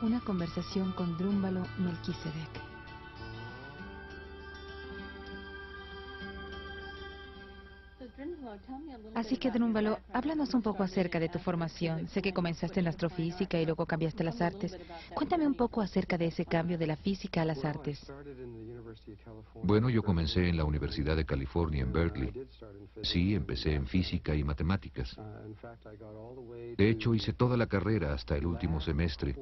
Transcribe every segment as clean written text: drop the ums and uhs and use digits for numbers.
Una conversación con Drúmbalo Melquisedec. Así que, Drúmbalo, háblanos un poco acerca de tu formación. Sé que comenzaste en la astrofísica y luego cambiaste a las artes. Cuéntame un poco acerca de ese cambio de la física a las artes. Bueno, yo comencé en la Universidad de California en Berkeley. Sí, empecé en física y matemáticas. De hecho, hice toda la carrera hasta el último semestre.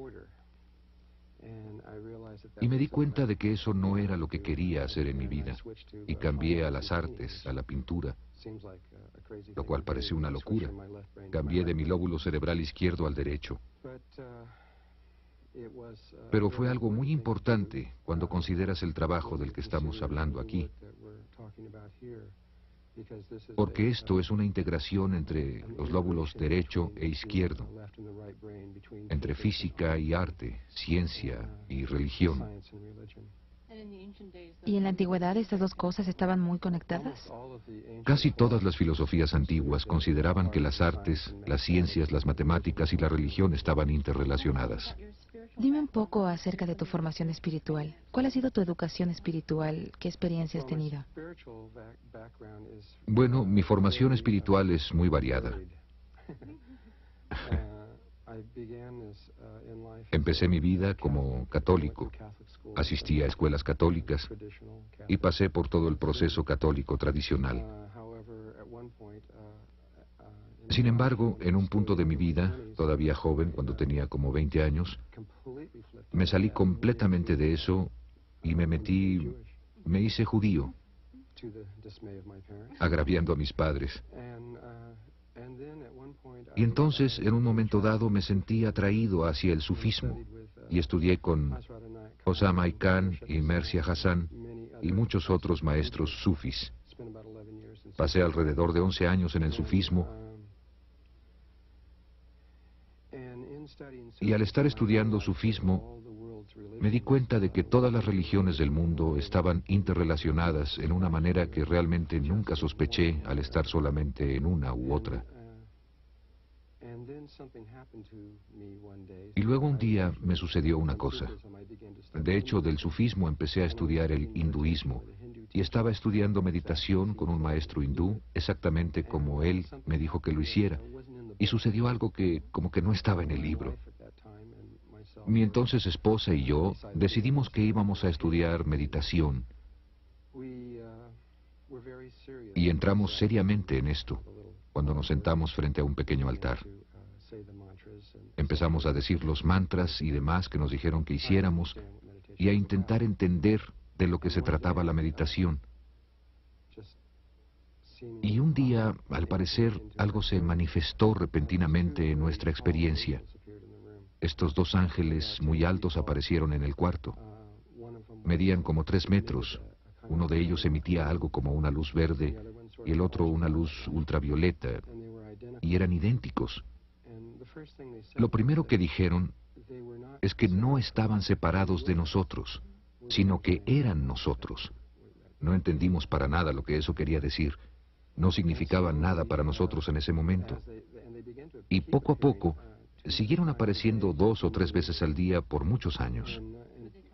Y me di cuenta de que eso no era lo que quería hacer en mi vida. Y cambié a las artes, a la pintura, lo cual pareció una locura. Cambié de mi lóbulo cerebral izquierdo al derecho. Pero fue algo muy importante cuando consideras el trabajo del que estamos hablando aquí. Porque esto es una integración entre los lóbulos derecho e izquierdo, entre física y arte, ciencia y religión. ¿Y en la antigüedad estas dos cosas estaban muy conectadas? Casi todas las filosofías antiguas consideraban que las artes, las ciencias, las matemáticas y la religión estaban interrelacionadas. Dime un poco acerca de tu formación espiritual. ¿Cuál ha sido tu educación espiritual? ¿Qué experiencia has tenido? Bueno, mi formación espiritual es muy variada. Empecé mi vida como católico. Asistí a escuelas católicas y pasé por todo el proceso católico tradicional. Sin embargo, en un punto de mi vida, todavía joven, cuando tenía como 20 años, me salí completamente de eso y me hice judío, agraviando a mis padres. Y entonces, en un momento dado, me sentí atraído hacia el sufismo y estudié con Osama Khan y Mircea Hassan y muchos otros maestros sufis. Pasé alrededor de 11 años en el sufismo y al estar estudiando sufismo me di cuenta de que todas las religiones del mundo estaban interrelacionadas en una manera que realmente nunca sospeché al estar solamente en una u otra. Y luego un día me sucedió una cosa. De hecho, del sufismo empecé a estudiar el hinduismo y estaba estudiando meditación con un maestro hindú exactamente como él me dijo que lo hiciera. Y sucedió algo que como que no estaba en el libro. Mi entonces esposa y yo decidimos que íbamos a estudiar meditación y entramos seriamente en esto cuando nos sentamos frente a un pequeño altar. Empezamos a decir los mantras y demás que nos dijeron que hiciéramos y a intentar entender de lo que se trataba la meditación. Y un día, al parecer, algo se manifestó repentinamente en nuestra experiencia. Estos dos ángeles muy altos aparecieron en el cuarto. Medían como 3 metros. Uno de ellos emitía algo como una luz verde y el otro una luz ultravioleta. Y eran idénticos. Lo primero que dijeron es que no estaban separados de nosotros, sino que eran nosotros. No entendimos para nada lo que eso quería decir. No significaba nada para nosotros en ese momento. Y poco a poco, siguieron apareciendo 2 o 3 veces al día por muchos años.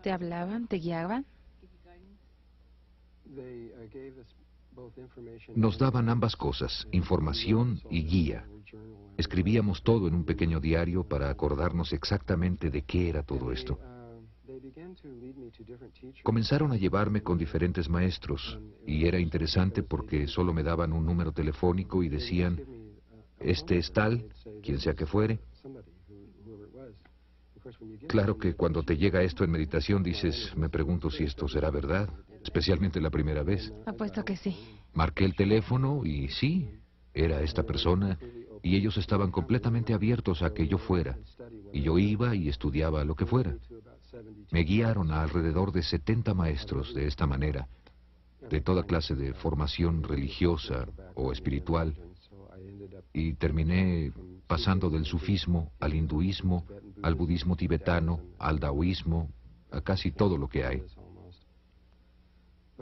¿Te hablaban? ¿Te guiaban? Nos daban ambas cosas, información y guía. Escribíamos todo en un pequeño diario para acordarnos exactamente de qué era todo esto. Comenzaron a llevarme con diferentes maestros y era interesante porque solo me daban un número telefónico y decían, este es tal, quien sea que fuere. Claro que cuando te llega esto en meditación dices, me pregunto si esto será verdad, especialmente la primera vez. Apuesto que sí. Marqué el teléfono y sí, era esta persona y ellos estaban completamente abiertos a que yo fuera. Y yo iba y estudiaba lo que fuera. Me guiaron a alrededor de 70 maestros de esta manera, de toda clase de formación religiosa o espiritual, y terminé pasando del sufismo al hinduismo, al budismo tibetano, al taoísmo, a casi todo lo que hay.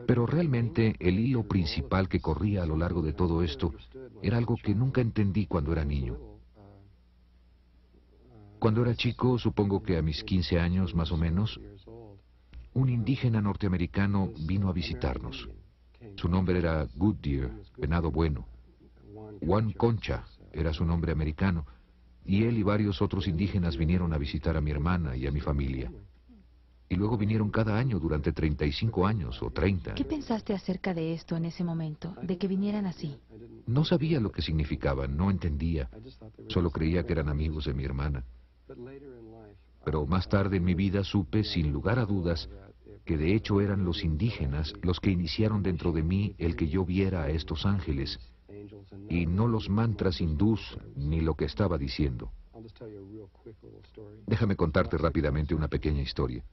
Pero realmente el hilo principal que corría a lo largo de todo esto era algo que nunca entendí cuando era niño. Cuando era chico, supongo que a mis 15 años más o menos, un indígena norteamericano vino a visitarnos. Su nombre era Goodyear, venado bueno. Juan Concha era su nombre americano, y él y varios otros indígenas vinieron a visitar a mi hermana y a mi familia. Y luego vinieron cada año durante 35 años o 30. ¿Qué pensaste acerca de esto en ese momento, de que vinieran así? No sabía lo que significaban, no entendía. Solo creía que eran amigos de mi hermana. Pero más tarde en mi vida supe, sin lugar a dudas, que de hecho eran los indígenas los que iniciaron dentro de mí el que yo viera a estos ángeles, y no los mantras hindús ni lo que estaba diciendo. Déjame contarte rápidamente una pequeña historia.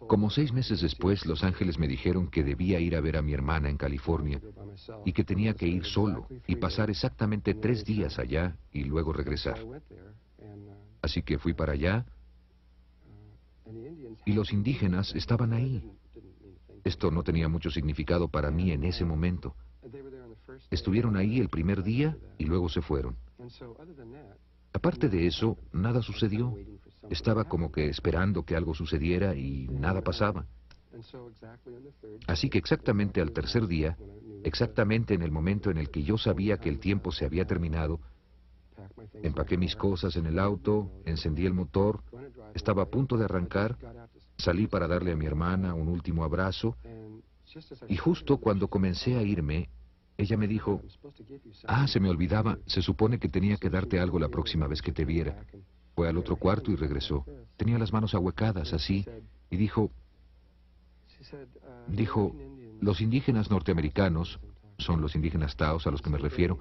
Como 6 meses después, los ángeles me dijeron que debía ir a ver a mi hermana en California y que tenía que ir solo y pasar exactamente 3 días allá y luego regresar. Así que fui para allá y los indígenas estaban ahí. Esto no tenía mucho significado para mí en ese momento. Estuvieron ahí el primer día y luego se fueron. Aparte de eso, nada sucedió. Estaba como que esperando que algo sucediera y nada pasaba. Así que exactamente al tercer día, exactamente en el momento en el que yo sabía que el tiempo se había terminado, empaqué mis cosas en el auto, encendí el motor, estaba a punto de arrancar, salí para darle a mi hermana un último abrazo, y justo cuando comencé a irme, ella me dijo, se me olvidaba, se supone que tenía que darte algo la próxima vez que te viera. Fue al otro cuarto y regresó. Tenía las manos ahuecadas, así, y dijo, los indígenas norteamericanos, son los indígenas taos a los que me refiero,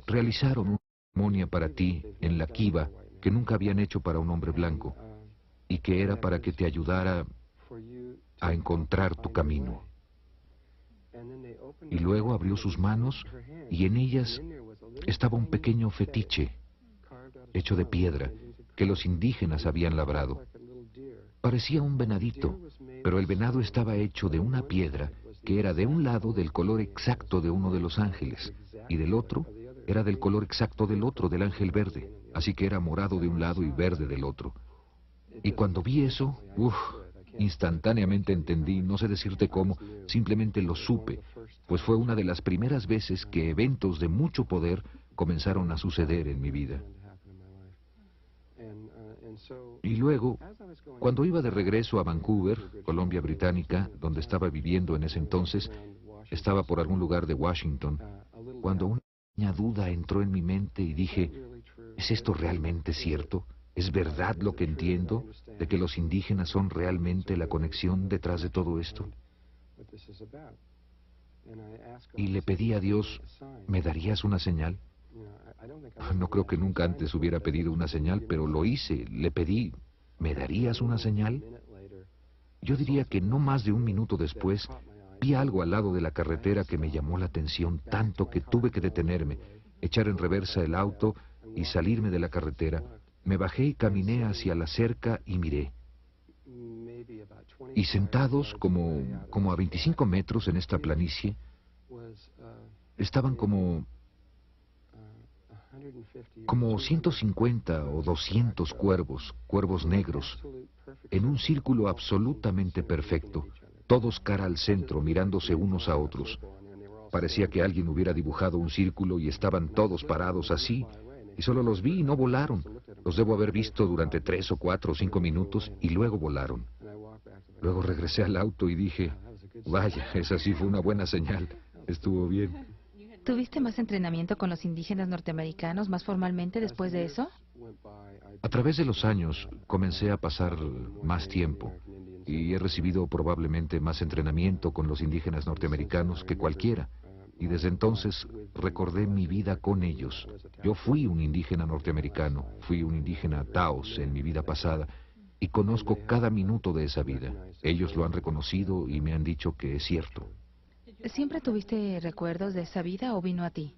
realizaron una ceremonia para ti en la Kiva que nunca habían hecho para un hombre blanco, y que era para que te ayudara a encontrar tu camino. Y luego abrió sus manos y en ellas estaba un pequeño fetiche hecho de piedra que los indígenas habían labrado. Parecía un venadito, pero el venado estaba hecho de una piedra que era de un lado del color exacto de uno de los ángeles y del otro era del color exacto del otro, del ángel verde. Así que era morado de un lado y verde del otro. Y cuando vi eso, instantáneamente entendí, no sé decirte cómo, simplemente lo supe, pues fue una de las primeras veces que eventos de mucho poder comenzaron a suceder en mi vida. Y luego, cuando iba de regreso a Vancouver, Columbia Británica, donde estaba viviendo en ese entonces, estaba por algún lugar de Washington, cuando una pequeña duda entró en mi mente y dije, ¿es esto realmente cierto? ¿Es verdad lo que entiendo de que los indígenas son realmente la conexión detrás de todo esto? Y le pedí a Dios, ¿me darías una señal? No creo que nunca antes hubiera pedido una señal, pero lo hice, le pedí, ¿me darías una señal? Yo diría que no más de un minuto después, vi algo al lado de la carretera que me llamó la atención tanto que tuve que detenerme, echar en reversa el auto y salirme de la carretera. Me bajé y caminé hacia la cerca y miré. Y sentados como a 25 metros en esta planicie, estaban como 150 o 200 cuervos negros, en un círculo absolutamente perfecto, todos cara al centro, mirándose unos a otros. Parecía que alguien hubiera dibujado un círculo y estaban todos parados así, y solo los vi y no volaron. Los debo haber visto durante 3 o 4 o 5 minutos y luego volaron. Luego regresé al auto y dije, vaya, esa sí fue una buena señal, estuvo bien. ¿Tuviste más entrenamiento con los indígenas norteamericanos más formalmente después de eso? A través de los años comencé a pasar más tiempo y he recibido probablemente más entrenamiento con los indígenas norteamericanos que cualquiera. Y desde entonces recordé mi vida con ellos. Yo fui un indígena norteamericano, fui un indígena taos en mi vida pasada y conozco cada minuto de esa vida. Ellos lo han reconocido y me han dicho que es cierto. ¿Siempre tuviste recuerdos de esa vida o vino a ti?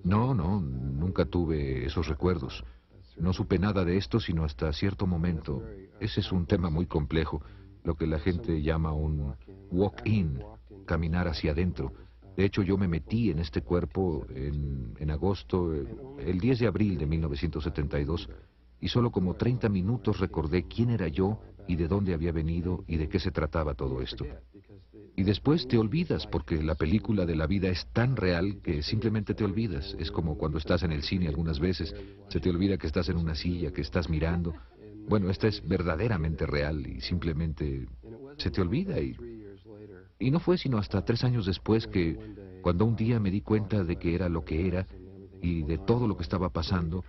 No, nunca tuve esos recuerdos. No supe nada de esto sino hasta cierto momento. Ese es un tema muy complejo, lo que la gente llama un walk-in, caminar hacia adentro. De hecho, yo me metí en este cuerpo en agosto, el 10 de abril de 1972, y solo como 30 minutos recordé quién era yo y de dónde había venido y de qué se trataba todo esto. Y después te olvidas, porque la película de la vida es tan real que simplemente te olvidas. Es como cuando estás en el cine algunas veces, se te olvida que estás en una silla, que estás mirando. Bueno, esta es verdaderamente real y simplemente se te olvida. Y no fue sino hasta 3 años después que, cuando un día me di cuenta de que era lo que era y de todo lo que estaba pasando,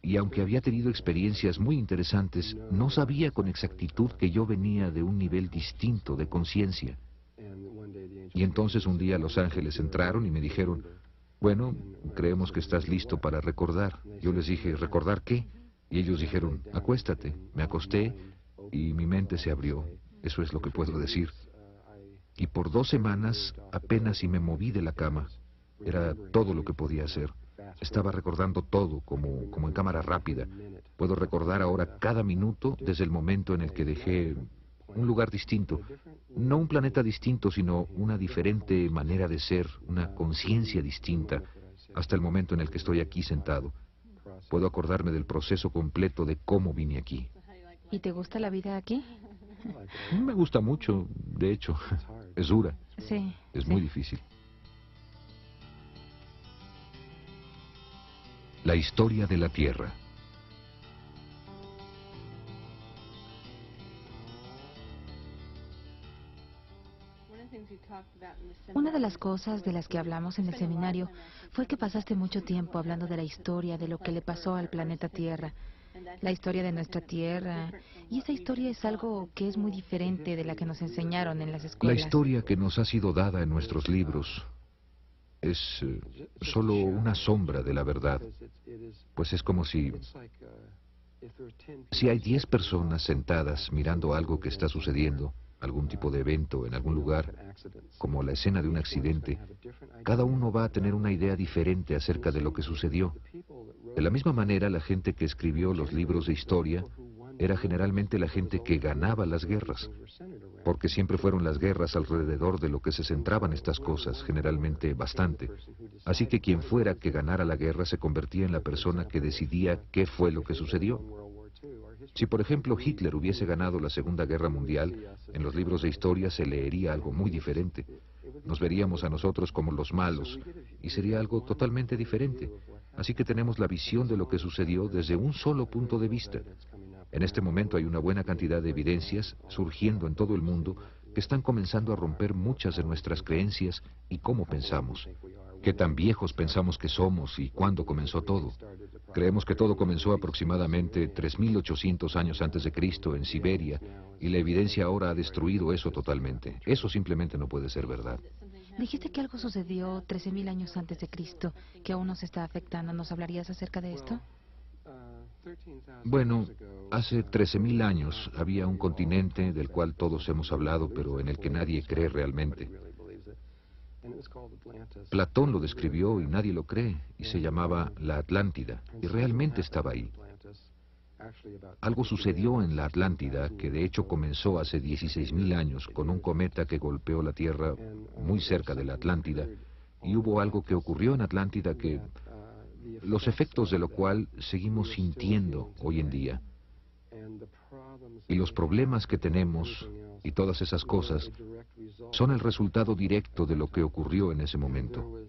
y aunque había tenido experiencias muy interesantes, no sabía con exactitud que yo venía de un nivel distinto de conciencia. Y entonces un día los ángeles entraron y me dijeron, bueno, creemos que estás listo para recordar. Yo les dije, ¿recordar qué? Y ellos dijeron, acuéstate. Me acosté y mi mente se abrió. Eso es lo que puedo decir. Y por 2 semanas apenas si me moví de la cama. Era todo lo que podía hacer. Estaba recordando todo, como en cámara rápida. Puedo recordar ahora cada minuto desde el momento en el que dejé un lugar distinto. No un planeta distinto, sino una diferente manera de ser, una conciencia distinta, hasta el momento en el que estoy aquí sentado. Puedo acordarme del proceso completo de cómo vine aquí. ¿Y te gusta la vida aquí? Me gusta mucho, de hecho. Es dura. Sí. Es sí. muy difícil. La historia de la Tierra. Una de las cosas de las que hablamos en el seminario fue que pasaste mucho tiempo hablando de la historia, de lo que le pasó al planeta Tierra, la historia de nuestra Tierra, y esa historia es algo que es muy diferente de la que nos enseñaron en las La escuelas. historia que nos ha sido dada en nuestros libros es solo una sombra de la verdad, pues es como si hay 10 personas sentadas mirando algo que está sucediendo, algún tipo de evento en algún lugar, como la escena de un accidente, cada uno va a tener una idea diferente acerca de lo que sucedió. De la misma manera, la gente que escribió los libros de historia era generalmente la gente que ganaba las guerras, porque siempre fueron las guerras alrededor de lo que se centraban estas cosas, generalmente bastante. Así que quien fuera que ganara la guerra se convertía en la persona que decidía qué fue lo que sucedió. Si, por ejemplo, Hitler hubiese ganado la Segunda Guerra Mundial, en los libros de historia se leería algo muy diferente. Nos veríamos a nosotros como los malos, y sería algo totalmente diferente. Así que tenemos la visión de lo que sucedió desde un solo punto de vista. En este momento hay una buena cantidad de evidencias surgiendo en todo el mundo que están comenzando a romper muchas de nuestras creencias y cómo pensamos. Qué tan viejos pensamos que somos y cuándo comenzó todo. Creemos que todo comenzó aproximadamente 3.800 años antes de Cristo en Siberia, y la evidencia ahora ha destruido eso totalmente. Eso simplemente no puede ser verdad. Dijiste que algo sucedió 13.000 años antes de Cristo, que aún nos está afectando. ¿Nos hablarías acerca de esto? Bueno, hace 13.000 años había un continente del cual todos hemos hablado, pero en el que nadie cree realmente. Platón lo describió y nadie lo cree, y se llamaba la Atlántida, y realmente estaba ahí. Algo sucedió en la Atlántida que de hecho comenzó hace 16.000 años con un cometa que golpeó la Tierra muy cerca de la Atlántida, y hubo algo que ocurrió en Atlántida que los efectos de lo cual seguimos sintiendo hoy en día. Y los problemas que tenemos y todas esas cosas son el resultado directo de lo que ocurrió en ese momento.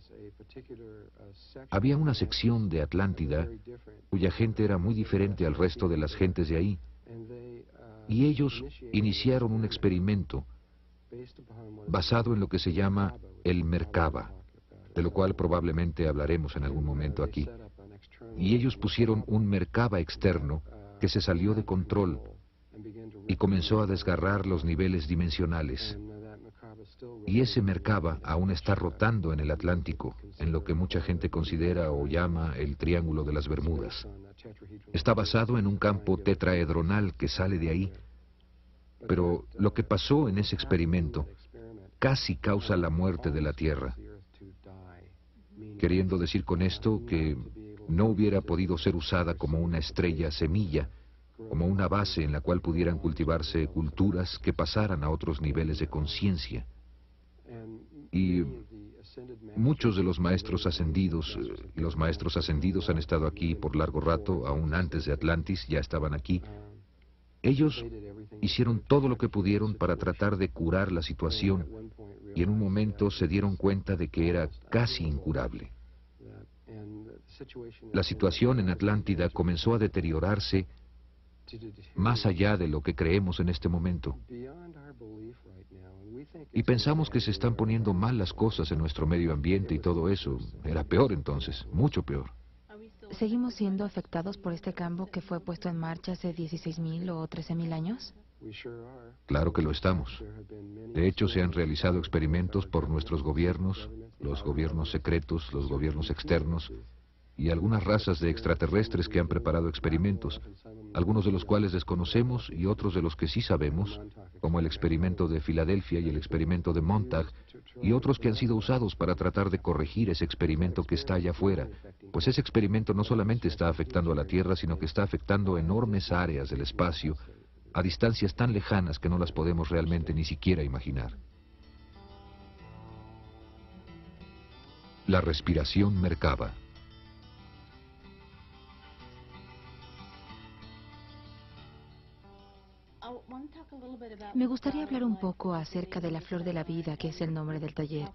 Había una sección de Atlántida cuya gente era muy diferente al resto de las gentes de ahí, y ellos iniciaron un experimento basado en lo que se llama el Merkaba, de lo cual probablemente hablaremos en algún momento aquí. Y ellos pusieron un Merkaba externo que se salió de control y comenzó a desgarrar los niveles dimensionales. Y ese Merkaba aún está rotando en el Atlántico, en lo que mucha gente considera o llama el Triángulo de las Bermudas. Está basado en un campo tetraedronal que sale de ahí. Pero lo que pasó en ese experimento casi causa la muerte de la Tierra. Queriendo decir con esto que no hubiera podido ser usada como una estrella semilla, como una base en la cual pudieran cultivarse culturas que pasaran a otros niveles de conciencia. Y Muchos de los maestros ascendidos han estado aquí por largo rato, aún antes de Atlantis, ya estaban aquí. Ellos hicieron todo lo que pudieron para tratar de curar la situación y en un momento se dieron cuenta de que era casi incurable. La situación en Atlántida comenzó a deteriorarse más allá de lo que creemos en este momento. Y pensamos que se están poniendo mal las cosas en nuestro medio ambiente y todo eso. Era peor entonces, mucho peor. ¿Seguimos siendo afectados por este cambio que fue puesto en marcha hace 16.000 o 13.000 años? Claro que lo estamos. De hecho, se han realizado experimentos por nuestros gobiernos, los gobiernos secretos, los gobiernos externos, y algunas razas de extraterrestres que han preparado experimentos, algunos de los cuales desconocemos y otros de los que sí sabemos, como el experimento de Filadelfia y el experimento de Montauk, y otros que han sido usados para tratar de corregir ese experimento que está allá afuera, pues ese experimento no solamente está afectando a la Tierra, sino que está afectando enormes áreas del espacio, a distancias tan lejanas que no las podemos realmente ni siquiera imaginar. La respiración Merkaba. Me gustaría hablar un poco acerca de la flor de la vida, que es el nombre del taller.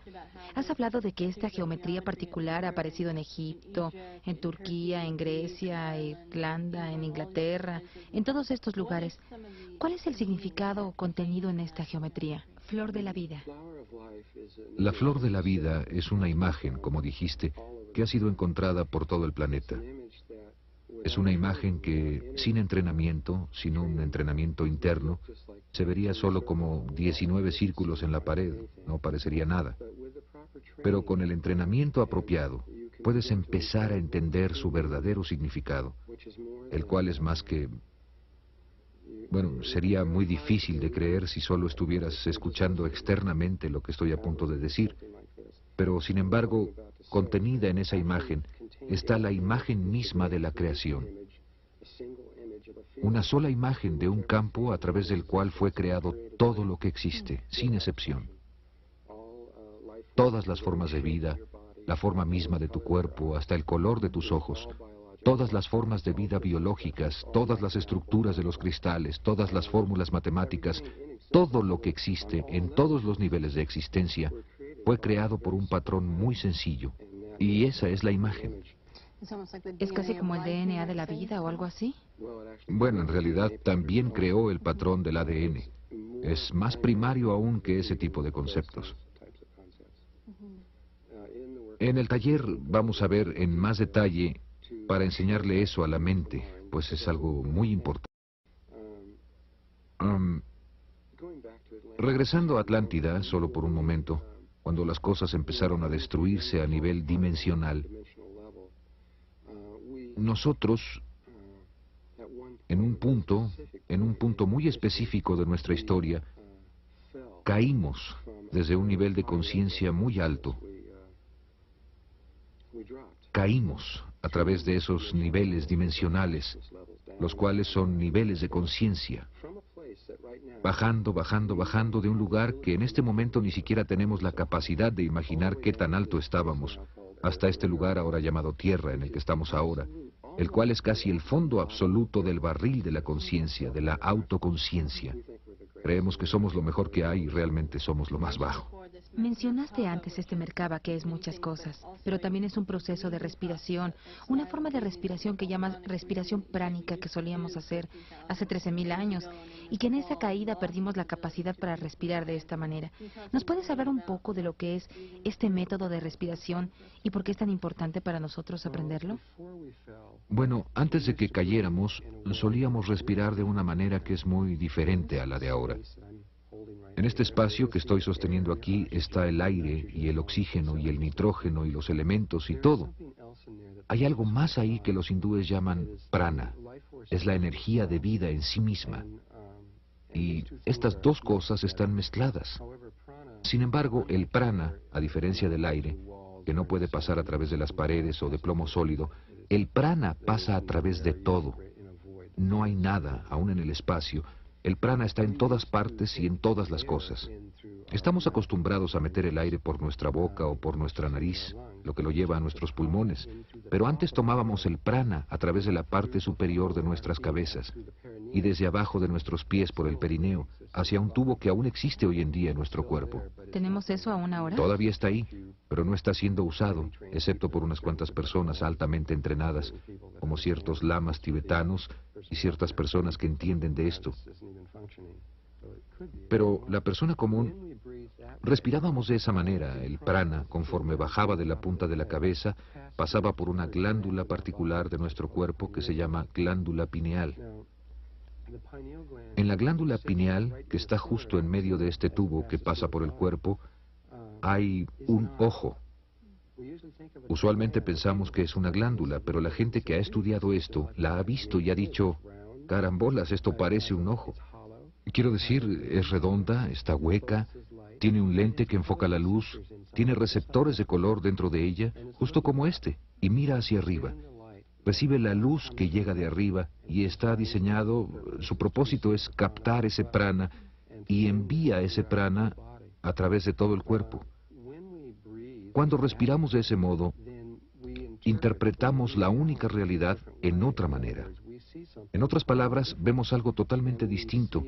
Has hablado de que esta geometría particular ha aparecido en Egipto, en Turquía, en Grecia, Irlanda, en Inglaterra, en todos estos lugares. ¿Cuál es el significado o contenido en esta geometría? Flor de la vida. La flor de la vida es una imagen, como dijiste, que ha sido encontrada por todo el planeta. Es una imagen que, sin entrenamiento, sin un entrenamiento interno, se vería solo como 19 círculos en la pared, no parecería nada. Pero con el entrenamiento apropiado, puedes empezar a entender su verdadero significado, el cual es más que... Bueno, sería muy difícil de creer si solo estuvieras escuchando externamente lo que estoy a punto de decir, pero sin embargo, contenida en esa imagen, está la imagen misma de la creación. Una sola imagen de un campo a través del cual fue creado todo lo que existe, sin excepción. Todas las formas de vida, la forma misma de tu cuerpo, hasta el color de tus ojos, todas las formas de vida biológicas, todas las estructuras de los cristales, todas las fórmulas matemáticas, todo lo que existe en todos los niveles de existencia, fue creado por un patrón muy sencillo. Y esa es la imagen. ¿Es casi como el DNA de la vida o algo así? Bueno, en realidad también creó el patrón del ADN. Es más primario aún que ese tipo de conceptos. En el taller vamos a ver en más detalle para enseñarle eso a la mente, pues es algo muy importante. Regresando a Atlántida, solo por un momento, cuando las cosas empezaron a destruirse a nivel dimensional, nosotros, en un punto muy específico de nuestra historia, caímos desde un nivel de conciencia muy alto. Caímos a través de esos niveles dimensionales, los cuales son niveles de conciencia, bajando, bajando, bajando de un lugar que en este momento ni siquiera tenemos la capacidad de imaginar qué tan alto estábamos, hasta este lugar ahora llamado Tierra, en el que estamos ahora, el cual es casi el fondo absoluto del barril de la conciencia, de la autoconciencia. Creemos que somos lo mejor que hay y realmente somos lo más bajo. Mencionaste antes este Merkaba, que es muchas cosas, pero también es un proceso de respiración, una forma de respiración que llamas respiración pránica que solíamos hacer hace 13.000 años y que en esa caída perdimos la capacidad para respirar de esta manera. ¿Nos puedes hablar un poco de lo que es este método de respiración y por qué es tan importante para nosotros aprenderlo? Bueno, antes de que cayéramos, solíamos respirar de una manera que es muy diferente a la de ahora. En este espacio que estoy sosteniendo aquí está el aire y el oxígeno y el nitrógeno y los elementos y todo. Hay algo más ahí que los hindúes llaman prana. Es la energía de vida en sí misma. Y estas dos cosas están mezcladas. Sin embargo, el prana, a diferencia del aire, que no puede pasar a través de las paredes o de plomo sólido, el prana pasa a través de todo. No hay nada, aún en el espacio, El prana está en todas partes y en todas las cosas. Estamos acostumbrados a meter el aire por nuestra boca o por nuestra nariz, lo que lo lleva a nuestros pulmones. Pero antes tomábamos el prana a través de la parte superior de nuestras cabezas y desde abajo de nuestros pies por el perineo, hacia un tubo que aún existe hoy en día en nuestro cuerpo. ¿Tenemos eso aún ahora? Todavía está ahí, pero no está siendo usado, excepto por unas cuantas personas altamente entrenadas, como ciertos lamas tibetanos y ciertas personas que entienden de esto. Pero la persona común, respirábamos de esa manera. El prana, conforme bajaba de la punta de la cabeza, pasaba por una glándula particular de nuestro cuerpo que se llama glándula pineal. En la glándula pineal, que está justo en medio de este tubo que pasa por el cuerpo, hay un ojo. Usualmente pensamos que es una glándula, pero la gente que ha estudiado esto la ha visto y ha dicho, carambolas, esto parece un ojo. Quiero decir, es redonda, está hueca, tiene un lente que enfoca la luz, tiene receptores de color dentro de ella, justo como este, y mira hacia arriba. Recibe la luz que llega de arriba y está diseñado, su propósito es captar ese prana y envía ese prana a través de todo el cuerpo. Cuando respiramos de ese modo, interpretamos la única realidad en otra manera. En otras palabras, vemos algo totalmente distinto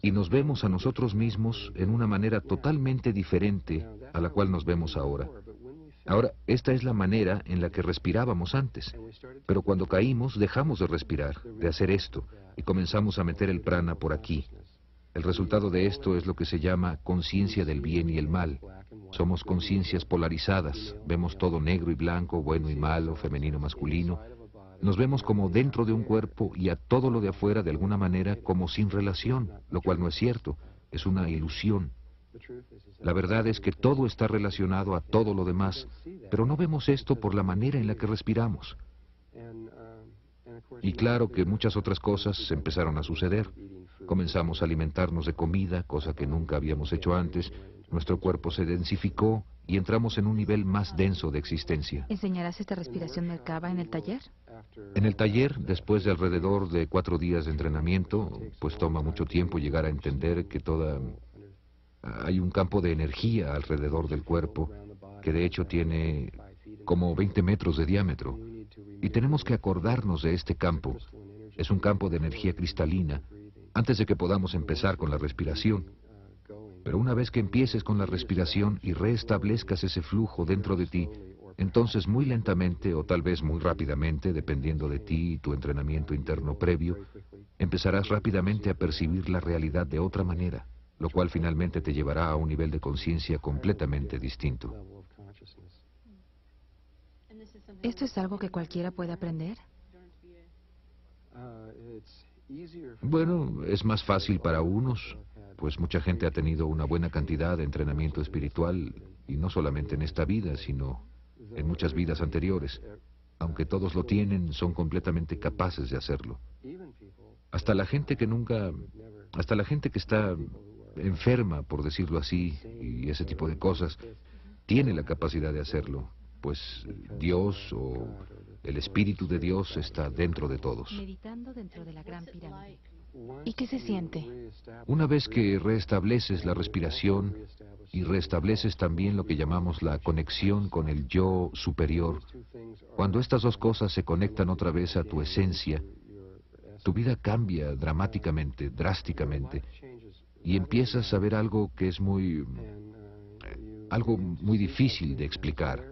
y nos vemos a nosotros mismos en una manera totalmente diferente a la cual nos vemos ahora. Ahora, esta es la manera en la que respirábamos antes, pero cuando caímos dejamos de respirar, de hacer esto, y comenzamos a meter el prana por aquí. El resultado de esto es lo que se llama conciencia del bien y el mal. Somos conciencias polarizadas, vemos todo negro y blanco, bueno y malo, femenino, masculino. Nos vemos como dentro de un cuerpo y a todo lo de afuera de alguna manera como sin relación, lo cual no es cierto, es una ilusión. La verdad es que todo está relacionado a todo lo demás, pero no vemos esto por la manera en la que respiramos. Y claro que muchas otras cosas empezaron a suceder. Comenzamos a alimentarnos de comida, cosa que nunca habíamos hecho antes. Nuestro cuerpo se densificó y entramos en un nivel más denso de existencia. ¿Enseñarás esta respiración Merkaba en el taller? En el taller, después de alrededor de 4 días de entrenamiento, pues toma mucho tiempo llegar a entender que hay un campo de energía alrededor del cuerpo, que de hecho tiene como 20 metros de diámetro. Y tenemos que acordarnos de este campo. Es un campo de energía cristalina, antes de que podamos empezar con la respiración. Pero una vez que empieces con la respiración y restablezcas ese flujo dentro de ti, entonces muy lentamente o tal vez muy rápidamente, dependiendo de ti y tu entrenamiento interno previo, empezarás rápidamente a percibir la realidad de otra manera, lo cual finalmente te llevará a un nivel de conciencia completamente distinto. ¿Esto es algo que cualquiera puede aprender? Bueno, es más fácil para unos, pues mucha gente ha tenido una buena cantidad de entrenamiento espiritual, y no solamente en esta vida, sino en muchas vidas anteriores. Aunque todos lo tienen, son completamente capaces de hacerlo. Hasta la gente que está enferma, por decirlo así, y ese tipo de cosas, tiene la capacidad de hacerlo, pues Dios o el Espíritu de Dios está dentro de todos. Meditando dentro de la Gran Pirámide. ¿Y qué se siente? Una vez que restableces la respiración y restableces también lo que llamamos la conexión con el yo superior, cuando estas dos cosas se conectan otra vez a tu esencia, tu vida cambia dramáticamente, drásticamente, y empiezas a ver algo que es algo muy difícil de explicar.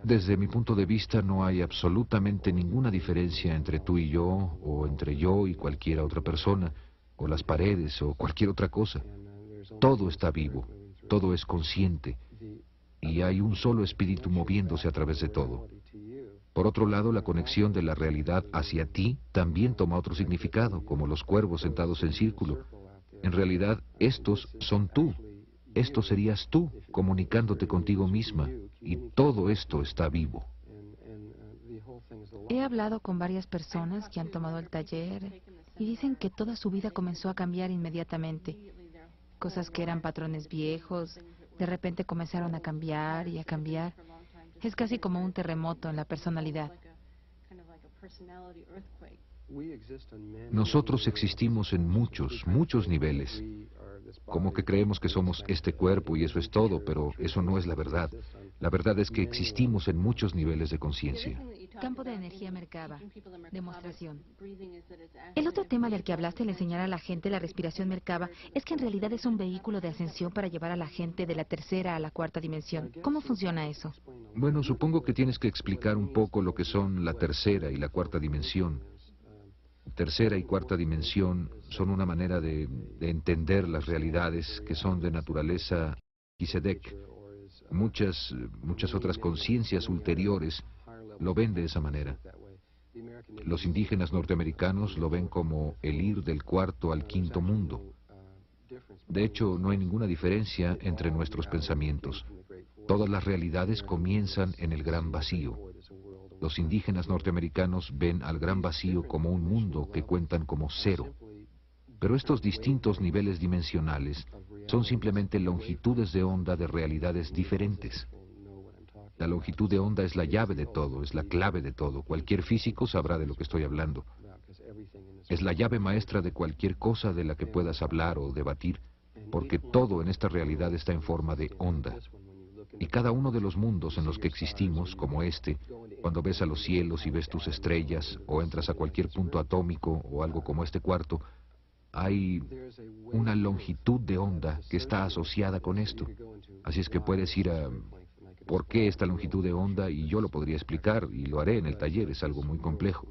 Desde mi punto de vista no hay absolutamente ninguna diferencia entre tú y yo, o entre yo y cualquier otra persona, o las paredes, o cualquier otra cosa. Todo está vivo, todo es consciente, y hay un solo espíritu moviéndose a través de todo. Por otro lado, la conexión de la realidad hacia ti también toma otro significado, como los cuervos sentados en círculo. En realidad, estos son tú. Esto serías tú, comunicándote contigo misma, y todo esto está vivo. He hablado con varias personas que han tomado el taller y dicen que toda su vida comenzó a cambiar inmediatamente. Cosas que eran patrones viejos, de repente comenzaron a cambiar y a cambiar. Es casi como un terremoto en la personalidad. Nosotros existimos en muchos, muchos niveles. Como que creemos que somos este cuerpo y eso es todo, pero eso no es la verdad. La verdad es que existimos en muchos niveles de conciencia. Campo de energía Merkaba. Demostración. El otro tema del que hablaste al enseñar a la gente la respiración Merkaba es que en realidad es un vehículo de ascensión para llevar a la gente de la tercera a la cuarta dimensión. ¿Cómo funciona eso? Bueno, supongo que tienes que explicar un poco lo que son la tercera y la cuarta dimensión. Tercera y cuarta dimensión son una manera de entender las realidades que son de naturaleza Kisedek. Muchas otras conciencias ulteriores lo ven de esa manera. Los indígenas norteamericanos lo ven como el ir del cuarto al quinto mundo. De hecho, no hay ninguna diferencia entre nuestros pensamientos. Todas las realidades comienzan en el gran vacío. Los indígenas norteamericanos ven al gran vacío como un mundo que cuentan como cero. Pero estos distintos niveles dimensionales son simplemente longitudes de onda de realidades diferentes. La longitud de onda es la llave de todo, es la clave de todo. Cualquier físico sabrá de lo que estoy hablando. Es la llave maestra de cualquier cosa de la que puedas hablar o debatir, porque todo en esta realidad está en forma de onda. Y cada uno de los mundos en los que existimos, como este, cuando ves a los cielos y ves tus estrellas, o entras a cualquier punto atómico o algo como este cuarto, hay una longitud de onda que está asociada con esto. Así es que puedes ir a ¿por qué esta longitud de onda? Y yo lo podría explicar, y lo haré en el taller, es algo muy complejo.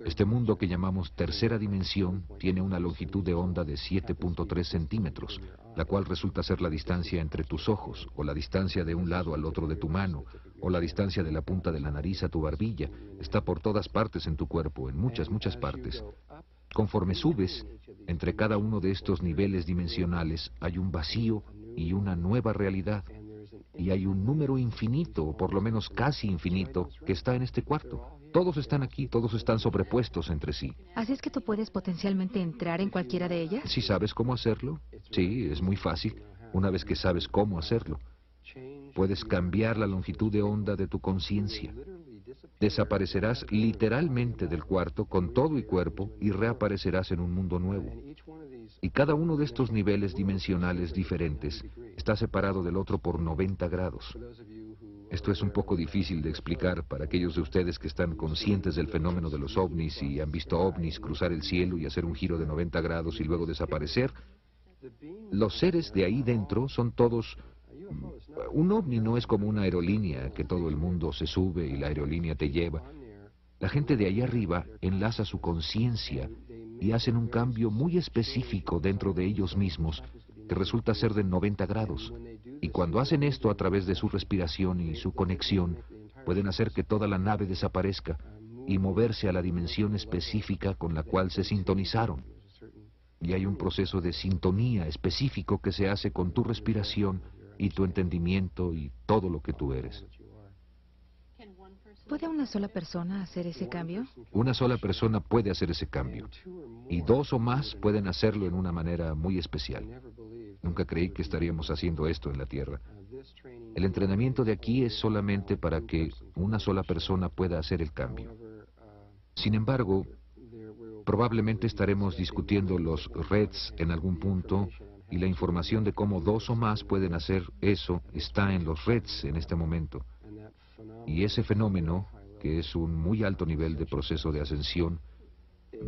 Este mundo que llamamos tercera dimensión tiene una longitud de onda de 7.3 centímetros, la cual resulta ser la distancia entre tus ojos, o la distancia de un lado al otro de tu mano, o la distancia de la punta de la nariz a tu barbilla. Está por todas partes en tu cuerpo, en muchas, muchas partes. Conforme subes, entre cada uno de estos niveles dimensionales hay un vacío y una nueva realidad. Y hay un número infinito, o por lo menos casi infinito, que está en este cuarto. Todos están aquí, todos están sobrepuestos entre sí. ¿Así es que tú puedes potencialmente entrar en cualquiera de ellas? ¿Si sabes cómo hacerlo? Sí, es muy fácil. Una vez que sabes cómo hacerlo, puedes cambiar la longitud de onda de tu conciencia. Desaparecerás literalmente del cuarto con todo y cuerpo y reaparecerás en un mundo nuevo. Y cada uno de estos niveles dimensionales diferentes está separado del otro por 90 grados. Esto es un poco difícil de explicar para aquellos de ustedes que están conscientes del fenómeno de los ovnis y han visto ovnis cruzar el cielo y hacer un giro de 90 grados y luego desaparecer. Los seres de ahí dentro son todos... Un ovni no es como una aerolínea que todo el mundo se sube y la aerolínea te lleva. La gente de ahí arriba enlaza su conciencia y hacen un cambio muy específico dentro de ellos mismos que resulta ser de 90 grados. Y cuando hacen esto a través de su respiración y su conexión, pueden hacer que toda la nave desaparezca y moverse a la dimensión específica con la cual se sintonizaron. Y hay un proceso de sintonía específico que se hace con tu respiración y tu entendimiento y todo lo que tú eres. ¿Puede una sola persona hacer ese cambio? Una sola persona puede hacer ese cambio, y dos o más pueden hacerlo en una manera muy especial. Nunca creí que estaríamos haciendo esto en la Tierra. El entrenamiento de aquí es solamente para que una sola persona pueda hacer el cambio. Sin embargo, probablemente estaremos discutiendo los REDs en algún punto, y la información de cómo dos o más pueden hacer eso está en los REDs en este momento. Y ese fenómeno, que es un muy alto nivel de proceso de ascensión,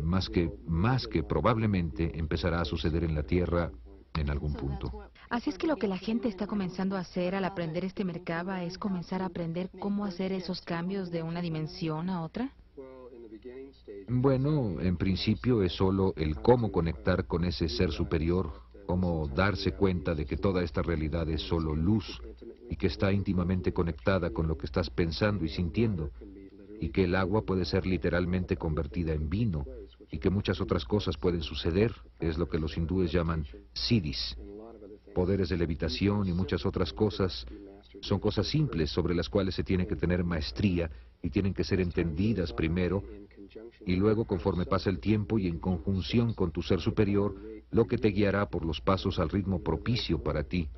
más que probablemente empezará a suceder en la Tierra en algún punto. Así es que lo que la gente está comenzando a hacer al aprender este Merkaba es comenzar a aprender cómo hacer esos cambios de una dimensión a otra. Bueno, en principio es solo el cómo conectar con ese ser superior, cómo darse cuenta de que toda esta realidad es solo luz y que está íntimamente conectada con lo que estás pensando y sintiendo, y que el agua puede ser literalmente convertida en vino, y que muchas otras cosas pueden suceder, es lo que los hindúes llaman siddhis. Poderes de levitación y muchas otras cosas son cosas simples sobre las cuales se tiene que tener maestría y tienen que ser entendidas primero, y luego conforme pasa el tiempo y en conjunción con tu ser superior, lo que te guiará por los pasos al ritmo propicio para ti.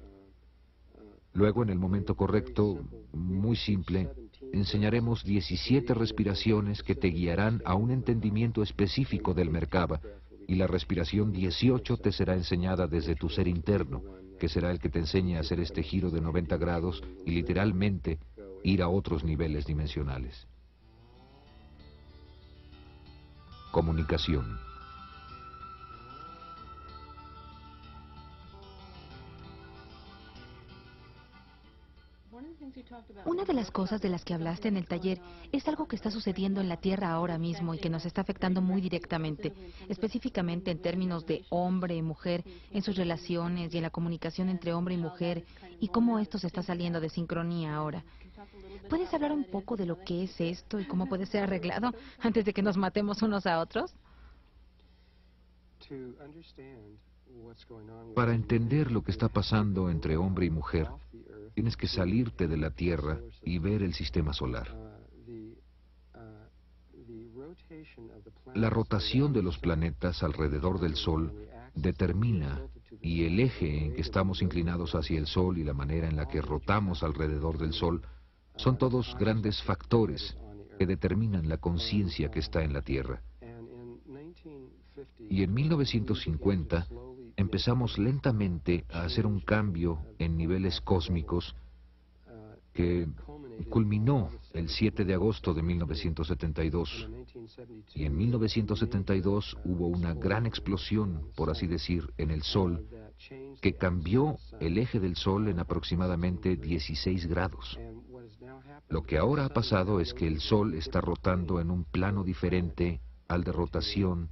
Luego, en el momento correcto, muy simple, enseñaremos 17 respiraciones que te guiarán a un entendimiento específico del Merkaba, y la respiración 18 te será enseñada desde tu ser interno, que será el que te enseñe a hacer este giro de 90 grados y literalmente ir a otros niveles dimensionales. Comunicación. Una de las cosas de las que hablaste en el taller es algo que está sucediendo en la Tierra ahora mismo y que nos está afectando muy directamente, específicamente en términos de hombre y mujer, en sus relaciones y en la comunicación entre hombre y mujer, y cómo esto se está saliendo de sincronía ahora. ¿Puedes hablar un poco de lo que es esto y cómo puede ser arreglado antes de que nos matemos unos a otros? Para entender lo que está pasando entre hombre y mujer, tienes que salirte de la Tierra y ver el sistema solar. La rotación de los planetas alrededor del Sol determina, y el eje en que estamos inclinados hacia el Sol y la manera en la que rotamos alrededor del Sol, son todos grandes factores que determinan la conciencia que está en la Tierra. Y en 1950 empezamos lentamente a hacer un cambio en niveles cósmicos que culminó el 7 de agosto de 1972. Y en 1972 hubo una gran explosión, por así decir, en el Sol, que cambió el eje del Sol en aproximadamente 16 grados. Lo que ahora ha pasado es que el Sol está rotando en un plano diferente al de rotación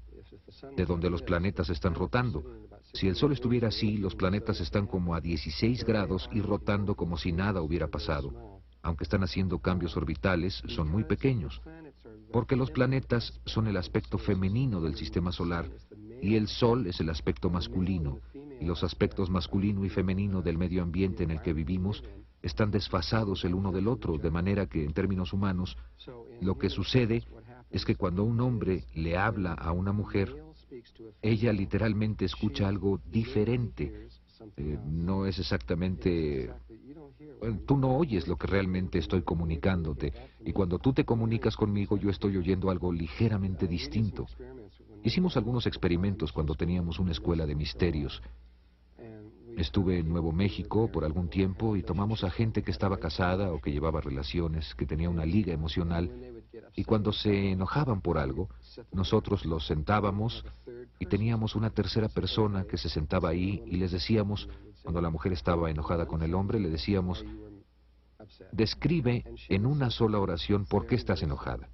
de donde los planetas están rotando. Si el Sol estuviera así, los planetas están como a 16 grados y rotando como si nada hubiera pasado. Aunque están haciendo cambios orbitales, son muy pequeños, porque los planetas son el aspecto femenino del sistema solar y el Sol es el aspecto masculino, y los aspectos masculino y femenino del medio ambiente en el que vivimos están desfasados el uno del otro, de manera que, en términos humanos, lo que sucede es que cuando un hombre le habla a una mujer, ella literalmente escucha algo diferente. No es exactamente... Tú no oyes lo que realmente estoy comunicándote, y cuando tú te comunicas conmigo, yo estoy oyendo algo ligeramente distinto. Hicimos algunos experimentos cuando teníamos una escuela de misterios. Estuve en Nuevo México por algún tiempo y tomamos a gente que estaba casada o que llevaba relaciones, que tenía una liga emocional, y cuando se enojaban por algo, nosotros los sentábamos y teníamos una tercera persona que se sentaba ahí y les decíamos, cuando la mujer estaba enojada con el hombre, le decíamos, describe en una sola oración por qué estás enojada.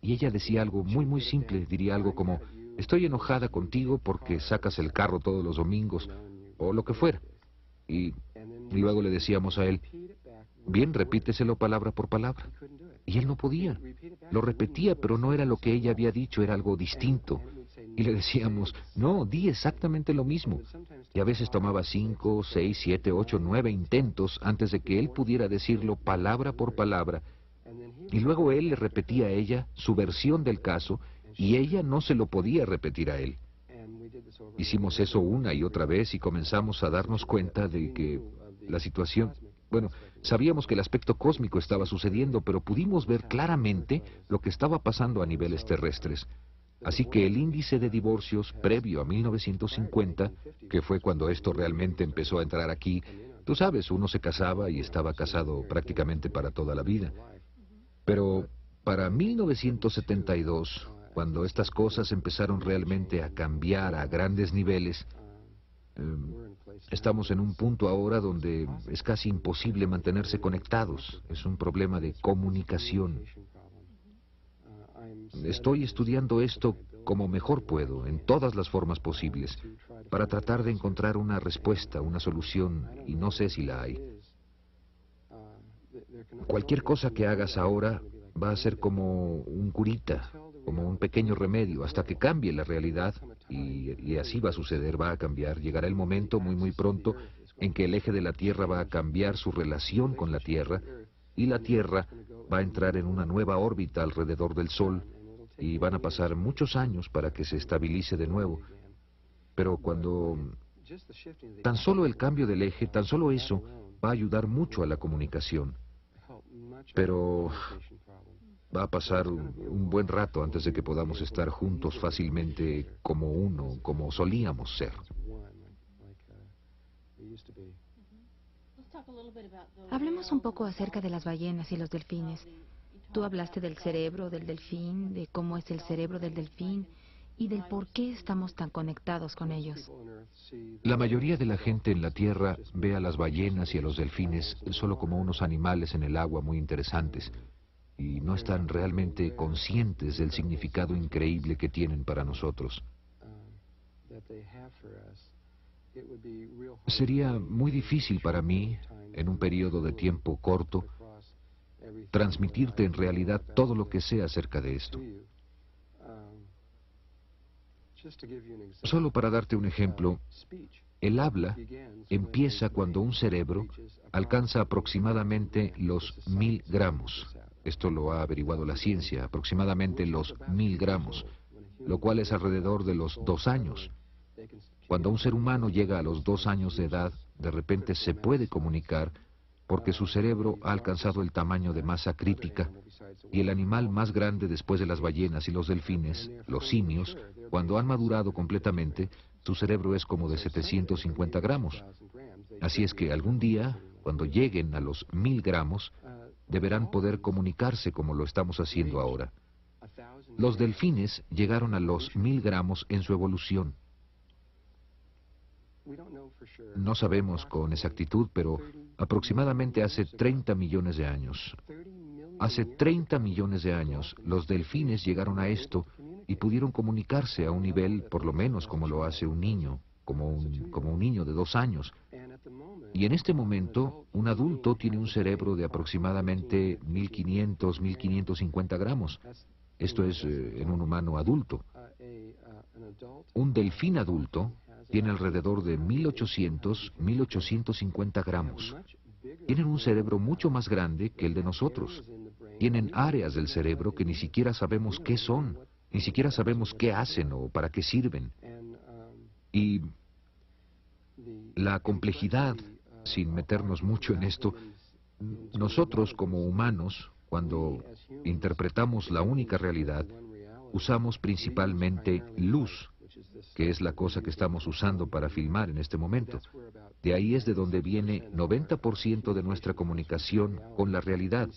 Y ella decía algo muy simple, diría algo como, estoy enojada contigo porque sacas el carro todos los domingos, o lo que fuera. Y luego le decíamos a él, bien, repíteselo palabra por palabra. Y él no podía. Lo repetía, pero no era lo que ella había dicho, era algo distinto. Y le decíamos, no, di exactamente lo mismo. Y a veces tomaba 5, 6, 7, 8, 9 intentos antes de que él pudiera decirlo palabra por palabra. Y luego él le repetía a ella su versión del caso, y ella no se lo podía repetir a él. Hicimos eso una y otra vez y comenzamos a darnos cuenta de que la situación... Bueno, sabíamos que el aspecto cósmico estaba sucediendo, pero pudimos ver claramente lo que estaba pasando a niveles terrestres. Así que el índice de divorcios previo a 1950, que fue cuando esto realmente empezó a entrar aquí, tú sabes, uno se casaba y estaba casado prácticamente para toda la vida. Pero para 1972, cuando estas cosas empezaron realmente a cambiar a grandes niveles, estamos en un punto ahora donde es casi imposible mantenerse conectados. Es un problema de comunicación. Estoy estudiando esto como mejor puedo, en todas las formas posibles, para tratar de encontrar una respuesta, una solución, y no sé si la hay. Cualquier cosa que hagas ahora va a ser como un curita, como un pequeño remedio, hasta que cambie la realidad, y así va a suceder, va a cambiar. Llegará el momento muy pronto en que el eje de la Tierra va a cambiar su relación con la Tierra, y la Tierra va a entrar en una nueva órbita alrededor del Sol, y van a pasar muchos años para que se estabilice de nuevo. Pero cuando tan solo el cambio del eje, tan solo eso, va a ayudar mucho a la comunicación, pero va a pasar un buen rato antes de que podamos estar juntos fácilmente como uno, como solíamos ser. Hablemos un poco acerca de las ballenas y los delfines. Tú hablaste del cerebro del delfín, de cómo es el cerebro del delfín y del por qué estamos tan conectados con ellos. La mayoría de la gente en la Tierra ve a las ballenas y a los delfines solo como unos animales en el agua muy interesantes y no están realmente conscientes del significado increíble que tienen para nosotros. Sería muy difícil para mí, en un periodo de tiempo corto, transmitirte en realidad todo lo que sé acerca de esto. Solo para darte un ejemplo, el habla empieza cuando un cerebro alcanza aproximadamente los 1000 gramos. Esto lo ha averiguado la ciencia, aproximadamente los 1000 gramos, lo cual es alrededor de los 2 años. Cuando un ser humano llega a los 2 años de edad, de repente se puede comunicar porque su cerebro ha alcanzado el tamaño de masa crítica y el animal más grande después de las ballenas y los delfines, los simios, cuando han madurado completamente, su cerebro es como de 750 gramos. Así es que algún día, cuando lleguen a los 1000 gramos, deberán poder comunicarse como lo estamos haciendo ahora. Los delfines llegaron a los 1000 gramos en su evolución. No sabemos con exactitud, pero aproximadamente hace 30 millones de años. Hace 30 millones de años, los delfines llegaron a esto y pudieron comunicarse a un nivel, por lo menos como lo hace un niño, como un niño de 2 años. Y en este momento, un adulto tiene un cerebro de aproximadamente 1500, 1550 gramos. Esto es en un humano adulto. Un delfín adulto tiene alrededor de 1800, 1850 gramos. Tienen un cerebro mucho más grande que el de nosotros. Tienen áreas del cerebro que ni siquiera sabemos qué son, ni siquiera sabemos qué hacen o para qué sirven. Y la complejidad, sin meternos mucho en esto, nosotros como humanos, cuando interpretamos la única realidad, usamos principalmente luz, que es la cosa que estamos usando para filmar en este momento. De ahí es de donde viene 90% de nuestra comunicación con la realidad.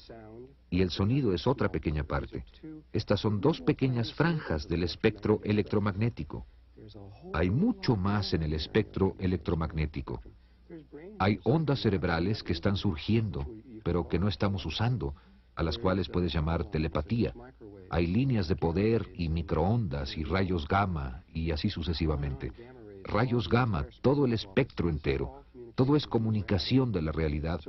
Y el sonido es otra pequeña parte. Estas son 2 pequeñas franjas del espectro electromagnético. Hay mucho más en el espectro electromagnético. Hay ondas cerebrales que están surgiendo, pero que no estamos usando, a las cuales puedes llamar telepatía. Hay líneas de poder y microondas y rayos gamma y así sucesivamente. Rayos gamma, todo el espectro entero. Todo es comunicación de la realidad.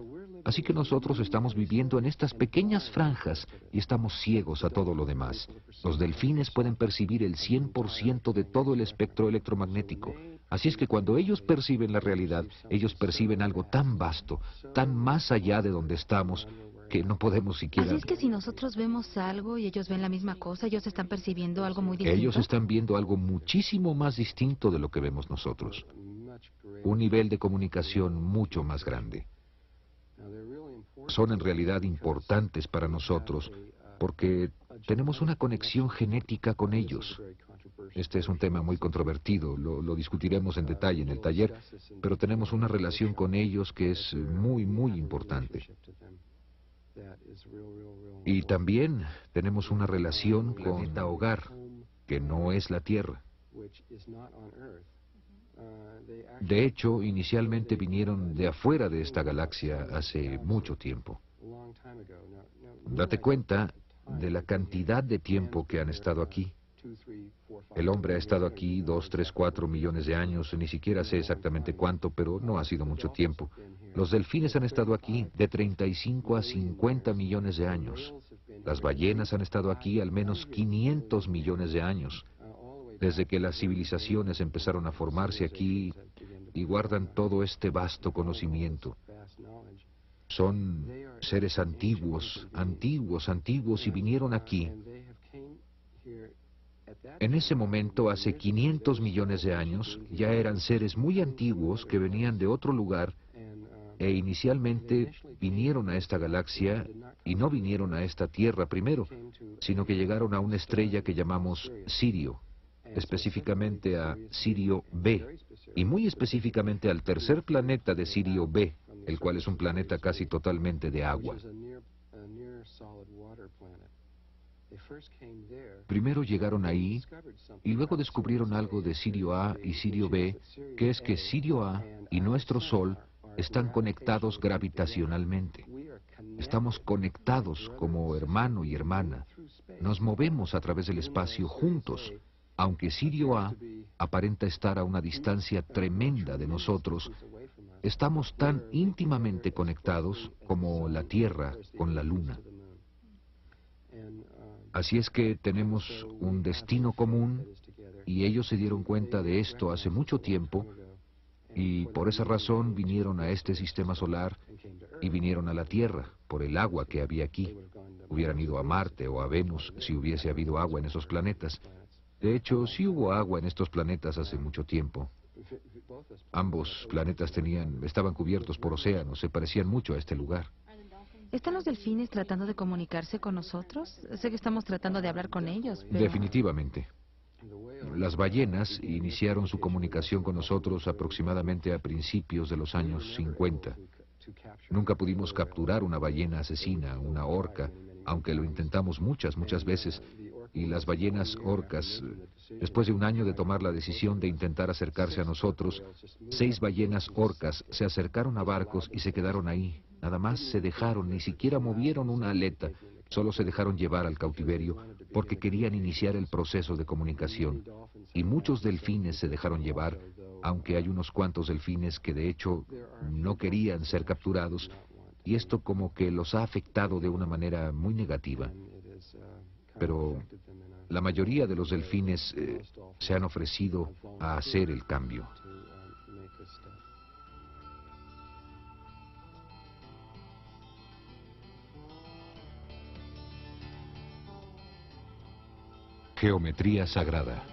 Así que nosotros estamos viviendo en estas pequeñas franjas y estamos ciegos a todo lo demás. Los delfines pueden percibir el 100% de todo el espectro electromagnético. Así es que cuando ellos perciben la realidad, ellos perciben algo tan vasto, tan más allá de donde estamos, que no podemos siquiera... Así es que si nosotros vemos algo y ellos ven la misma cosa, ellos están percibiendo algo muy distinto. Ellos están viendo algo muchísimo más distinto de lo que vemos nosotros. Un nivel de comunicación mucho más grande. Son en realidad importantes para nosotros porque tenemos una conexión genética con ellos. Este es un tema muy controvertido, lo discutiremos en detalle en el taller, pero tenemos una relación con ellos que es muy, muy importante. Y también tenemos una relación con el hogar, que no es la Tierra. De hecho, inicialmente vinieron de afuera de esta galaxia hace mucho tiempo. Date cuenta de la cantidad de tiempo que han estado aquí. El hombre ha estado aquí 2, 3, 4 millones de años, ni siquiera sé exactamente cuánto, pero no ha sido mucho tiempo. Los delfines han estado aquí de 35 a 50 millones de años. Las ballenas han estado aquí al menos 500 millones de años. Desde que las civilizaciones empezaron a formarse aquí y guardan todo este vasto conocimiento. Son seres antiguos, antiguos, antiguos y vinieron aquí. En ese momento, hace 500 millones de años, ya eran seres muy antiguos que venían de otro lugar E inicialmente vinieron a esta galaxia y no vinieron a esta Tierra primero, sino que llegaron a una estrella que llamamos Sirio, específicamente a Sirio B, y muy específicamente al tercer planeta de Sirio B, el cual es un planeta casi totalmente de agua. Primero llegaron ahí y luego descubrieron algo de Sirio A y Sirio B, que es que Sirio A y nuestro Sol están conectados gravitacionalmente. Estamos conectados como hermano y hermana. Nos movemos a través del espacio juntos, aunque Sirio A aparenta estar a una distancia tremenda de nosotros. Estamos tan íntimamente conectados como la Tierra con la Luna. Así es que tenemos un destino común y ellos se dieron cuenta de esto hace mucho tiempo y por esa razón vinieron a este sistema solar y vinieron a la Tierra por el agua que había aquí. Hubieran ido a Marte o a Venus si hubiese habido agua en esos planetas. De hecho, sí hubo agua en estos planetas hace mucho tiempo. Ambos planetas estaban cubiertos por océanos, se parecían mucho a este lugar. ¿Están los delfines tratando de comunicarse con nosotros? Sé que estamos tratando de hablar con ellos, pero... Definitivamente. Las ballenas iniciaron su comunicación con nosotros aproximadamente a principios de los años 50. Nunca pudimos capturar una ballena asesina, una orca, aunque lo intentamos muchas veces. Y las ballenas orcas, después de un año de tomar la decisión de intentar acercarse a nosotros, 6 ballenas orcas se acercaron a barcos y se quedaron ahí. Nada más se dejaron, ni siquiera movieron una aleta, solo se dejaron llevar al cautiverio porque querían iniciar el proceso de comunicación. Y muchos delfines se dejaron llevar, aunque hay unos cuantos delfines que de hecho no querían ser capturados, y esto como que los ha afectado de una manera muy negativa. Pero la mayoría de los delfines se han ofrecido a hacer el cambio. Geometría sagrada.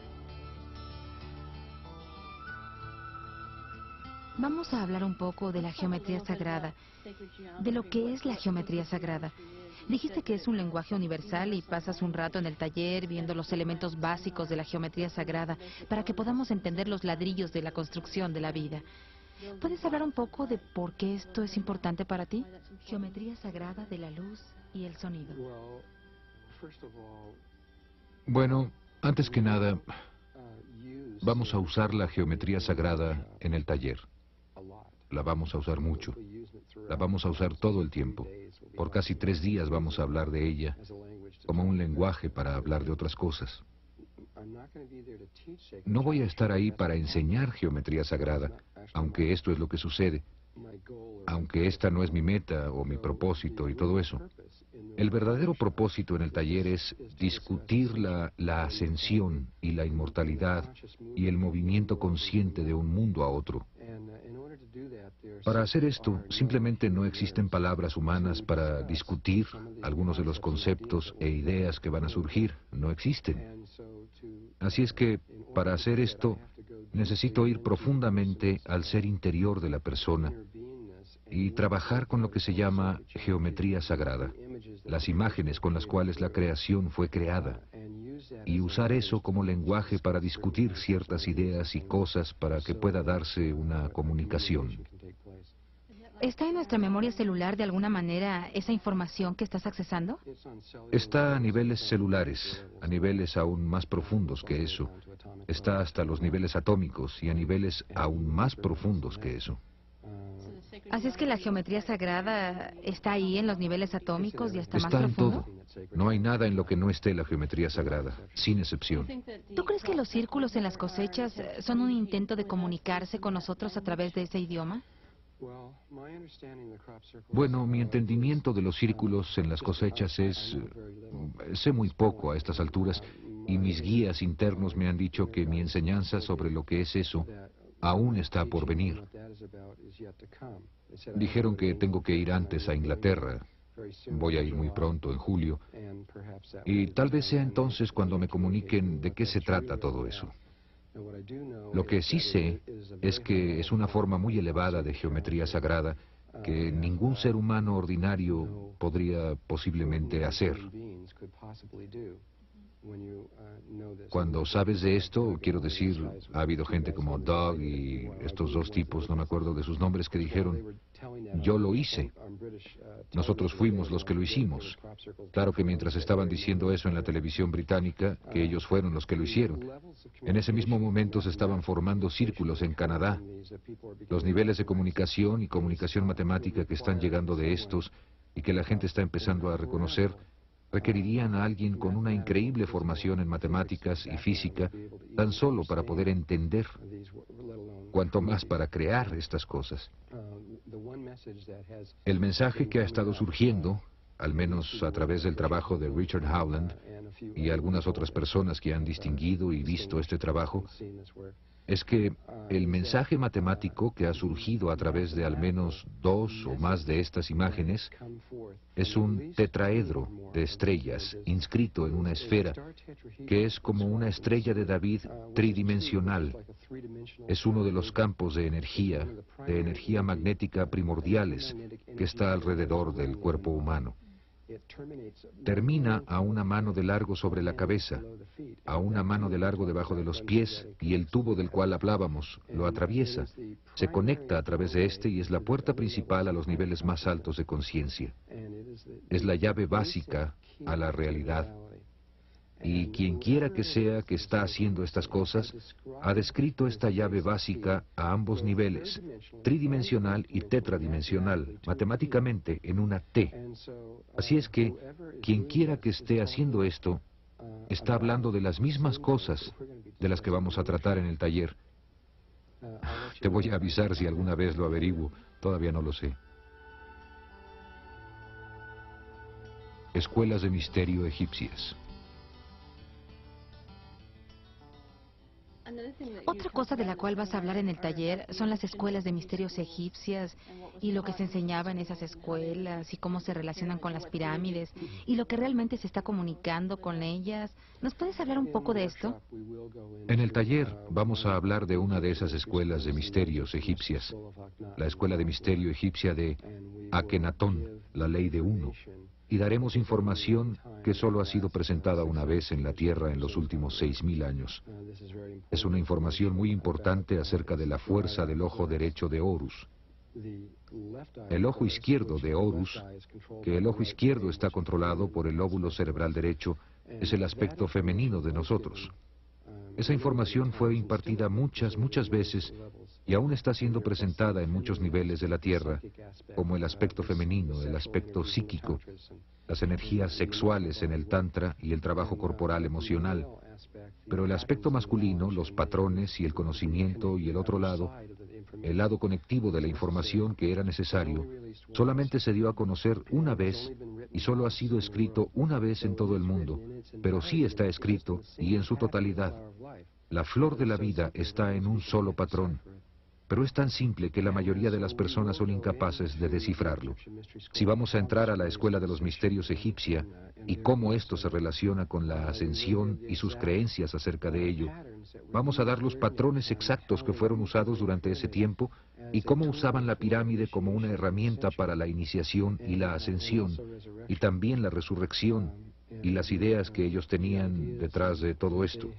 Vamos a hablar un poco de la geometría sagrada, de lo que es la geometría sagrada. Dijiste que es un lenguaje universal y pasas un rato en el taller viendo los elementos básicos de la geometría sagrada para que podamos entender los ladrillos de la construcción de la vida. ¿Puedes hablar un poco de por qué esto es importante para ti? Geometría sagrada de la luz y el sonido. Bueno, antes que nada, vamos a usar la geometría sagrada en el taller. La vamos a usar mucho. La vamos a usar todo el tiempo. Por casi 3 días vamos a hablar de ella como un lenguaje para hablar de otras cosas. No voy a estar ahí para enseñar geometría sagrada, aunque esto es lo que sucede. Aunque esta no es mi meta o mi propósito y todo eso. El verdadero propósito en el taller es discutir la ascensión y la inmortalidad y el movimiento consciente de un mundo a otro. Para hacer esto, simplemente no existen palabras humanas para discutir algunos de los conceptos e ideas que van a surgir. No existen. Así es que, para hacer esto, necesito ir profundamente al ser interior de la persona y trabajar con lo que se llama geometría sagrada, las imágenes con las cuales la creación fue creada, y usar eso como lenguaje para discutir ciertas ideas y cosas para que pueda darse una comunicación. ¿Está en nuestra memoria celular de alguna manera esa información que estás accesando? Está a niveles celulares, a niveles aún más profundos que eso. Está hasta los niveles atómicos y a niveles aún más profundos que eso. Así es que la geometría sagrada está ahí en los niveles atómicos y hasta más Está en profundo. todo. No hay nada en lo que no esté la geometría sagrada, sin excepción. ¿Tú crees que los círculos en las cosechas son un intento de comunicarse con nosotros a través de ese idioma? Bueno, mi entendimiento de los círculos en las cosechas es... sé muy poco a estas alturas y mis guías internos me han dicho que mi enseñanza sobre lo que es eso aún está por venir. Dijeron que tengo que ir antes a Inglaterra. Voy a ir muy pronto, en julio. Y tal vez sea entonces cuando me comuniquen de qué se trata todo eso. Lo que sí sé es que es una forma muy elevada de geometría sagrada que ningún ser humano ordinario podría posiblemente hacer. Cuando sabes de esto, quiero decir, ha habido gente como Doug y estos dos tipos, no me acuerdo de sus nombres, que dijeron, yo lo hice. Nosotros fuimos los que lo hicimos. Claro que mientras estaban diciendo eso en la televisión británica, que ellos fueron los que lo hicieron, en ese mismo momento se estaban formando círculos en Canadá. Los niveles de comunicación y comunicación matemática que están llegando de estos y que la gente está empezando a reconocer, requerirían a alguien con una increíble formación en matemáticas y física, tan solo para poder entender, cuanto más para crear estas cosas. El mensaje que ha estado surgiendo, al menos a través del trabajo de Richard Howland y algunas otras personas que han distinguido y visto este trabajo, es que el mensaje matemático que ha surgido a través de al menos dos o más de estas imágenes es un tetraedro de estrellas inscrito en una esfera que es como una estrella de David tridimensional. Es uno de los campos de energía magnética primordiales que está alrededor del cuerpo humano. Termina a una mano de largo sobre la cabeza, a una mano de largo debajo de los pies, y el tubo del cual hablábamos lo atraviesa, se conecta a través de este y es la puerta principal a los niveles más altos de conciencia. Es la llave básica a la realidad. Y quien quiera que sea que está haciendo estas cosas, ha descrito esta llave básica a ambos niveles, tridimensional y tetradimensional, matemáticamente en una T. Así es que, quien quiera que esté haciendo esto, está hablando de las mismas cosas de las que vamos a tratar en el taller. Te voy a avisar si alguna vez lo averiguo, todavía no lo sé. Escuelas de misterio egipcias. Otra cosa de la cual vas a hablar en el taller son las escuelas de misterios egipcias y lo que se enseñaba en esas escuelas y cómo se relacionan con las pirámides y lo que realmente se está comunicando con ellas. ¿Nos puedes hablar un poco de esto? En el taller vamos a hablar de una de esas escuelas de misterios egipcias, la escuela de misterio egipcia de Akenatón, la ley de uno. Y daremos información que solo ha sido presentada una vez en la Tierra en los últimos 6.000 años. Es una información muy importante acerca de la fuerza del ojo derecho de Horus. El ojo izquierdo de Horus, que el ojo izquierdo está controlado por el lóbulo cerebral derecho, es el aspecto femenino de nosotros. Esa información fue impartida muchas veces y aún está siendo presentada en muchos niveles de la Tierra, como el aspecto femenino, el aspecto psíquico, las energías sexuales en el Tantra y el trabajo corporal emocional. Pero el aspecto masculino, los patrones y el conocimiento y el otro lado, el lado conectivo de la información que era necesario, solamente se dio a conocer una vez y solo ha sido escrito una vez en todo el mundo, pero sí está escrito y en su totalidad. La flor de la vida está en un solo patrón, pero es tan simple que la mayoría de las personas son incapaces de descifrarlo. Si vamos a entrar a la escuela de los misterios egipcia y cómo esto se relaciona con la ascensión y sus creencias acerca de ello, vamos a dar los patrones exactos que fueron usados durante ese tiempo y cómo usaban la pirámide como una herramienta para la iniciación y la ascensión, y también la resurrección y las ideas que ellos tenían detrás de todo esto.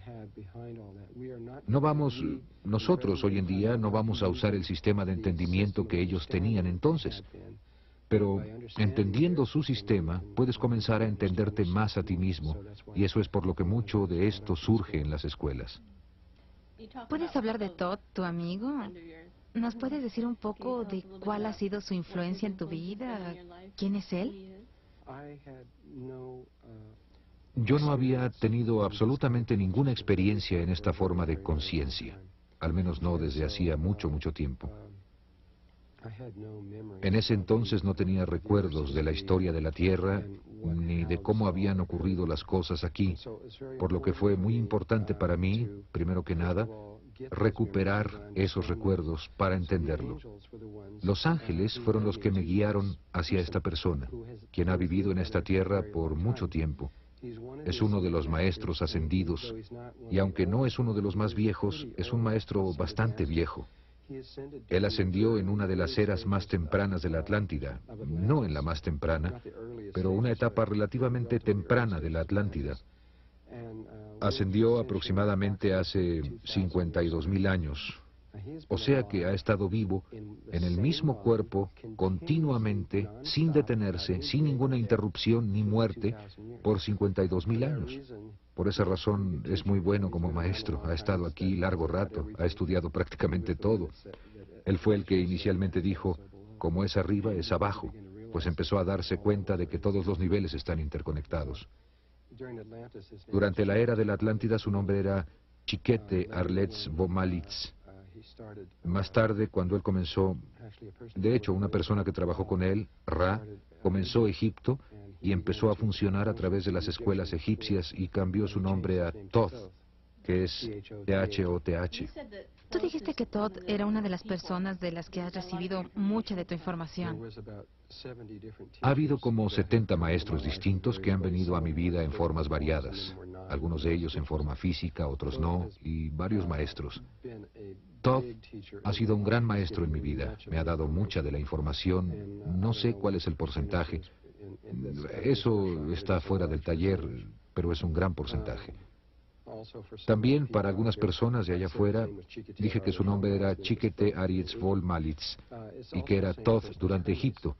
Nosotros hoy en día no vamos a usar el sistema de entendimiento que ellos tenían entonces, pero entendiendo su sistema, puedes comenzar a entenderte más a ti mismo, y eso es por lo que mucho de esto surge en las escuelas. ¿Puedes hablar de Todd, tu amigo? ¿Nos puedes decir un poco de cuál ha sido su influencia en tu vida? ¿Quién es él? Yo no había tenido absolutamente ninguna experiencia en esta forma de conciencia, al menos no desde hacía mucho tiempo. En ese entonces no tenía recuerdos de la historia de la Tierra ni de cómo habían ocurrido las cosas aquí, por lo que fue muy importante para mí, primero que nada, recuperar esos recuerdos para entenderlo. Los ángeles fueron los que me guiaron hacia esta persona, quien ha vivido en esta tierra por mucho tiempo. Es uno de los maestros ascendidos, y aunque no es uno de los más viejos, es un maestro bastante viejo. Él ascendió en una de las eras más tempranas de la Atlántida, no en la más temprana, pero una etapa relativamente temprana de la Atlántida. Ascendió aproximadamente hace 52.000 años, o sea que ha estado vivo en el mismo cuerpo continuamente, sin detenerse, sin ninguna interrupción ni muerte, por 52.000 años. Por esa razón es muy bueno como maestro. Ha estado aquí largo rato, ha estudiado prácticamente todo. Él fue el que inicialmente dijo, como es arriba, es abajo, pues empezó a darse cuenta de que todos los niveles están interconectados. Durante la era de la Atlántida su nombre era Chiquete Arletz Bomalitz. Más tarde, cuando él comenzó, de hecho, una persona que trabajó con él, Ra, comenzó Egipto y empezó a funcionar a través de las escuelas egipcias y cambió su nombre a Thoth, que es T-H-O-T-H. Tú dijiste que Todd era una de las personas de las que has recibido mucha de tu información. Ha habido como 70 maestros distintos que han venido a mi vida en formas variadas. Algunos de ellos en forma física, otros no, y varios maestros. Todd ha sido un gran maestro en mi vida. Me ha dado mucha de la información. No sé cuál es el porcentaje. Eso está fuera del taller, pero es un gran porcentaje. También para algunas personas de allá afuera dije que su nombre era Chiquete Aritz Vol Malitz y que era Thoth durante Egipto.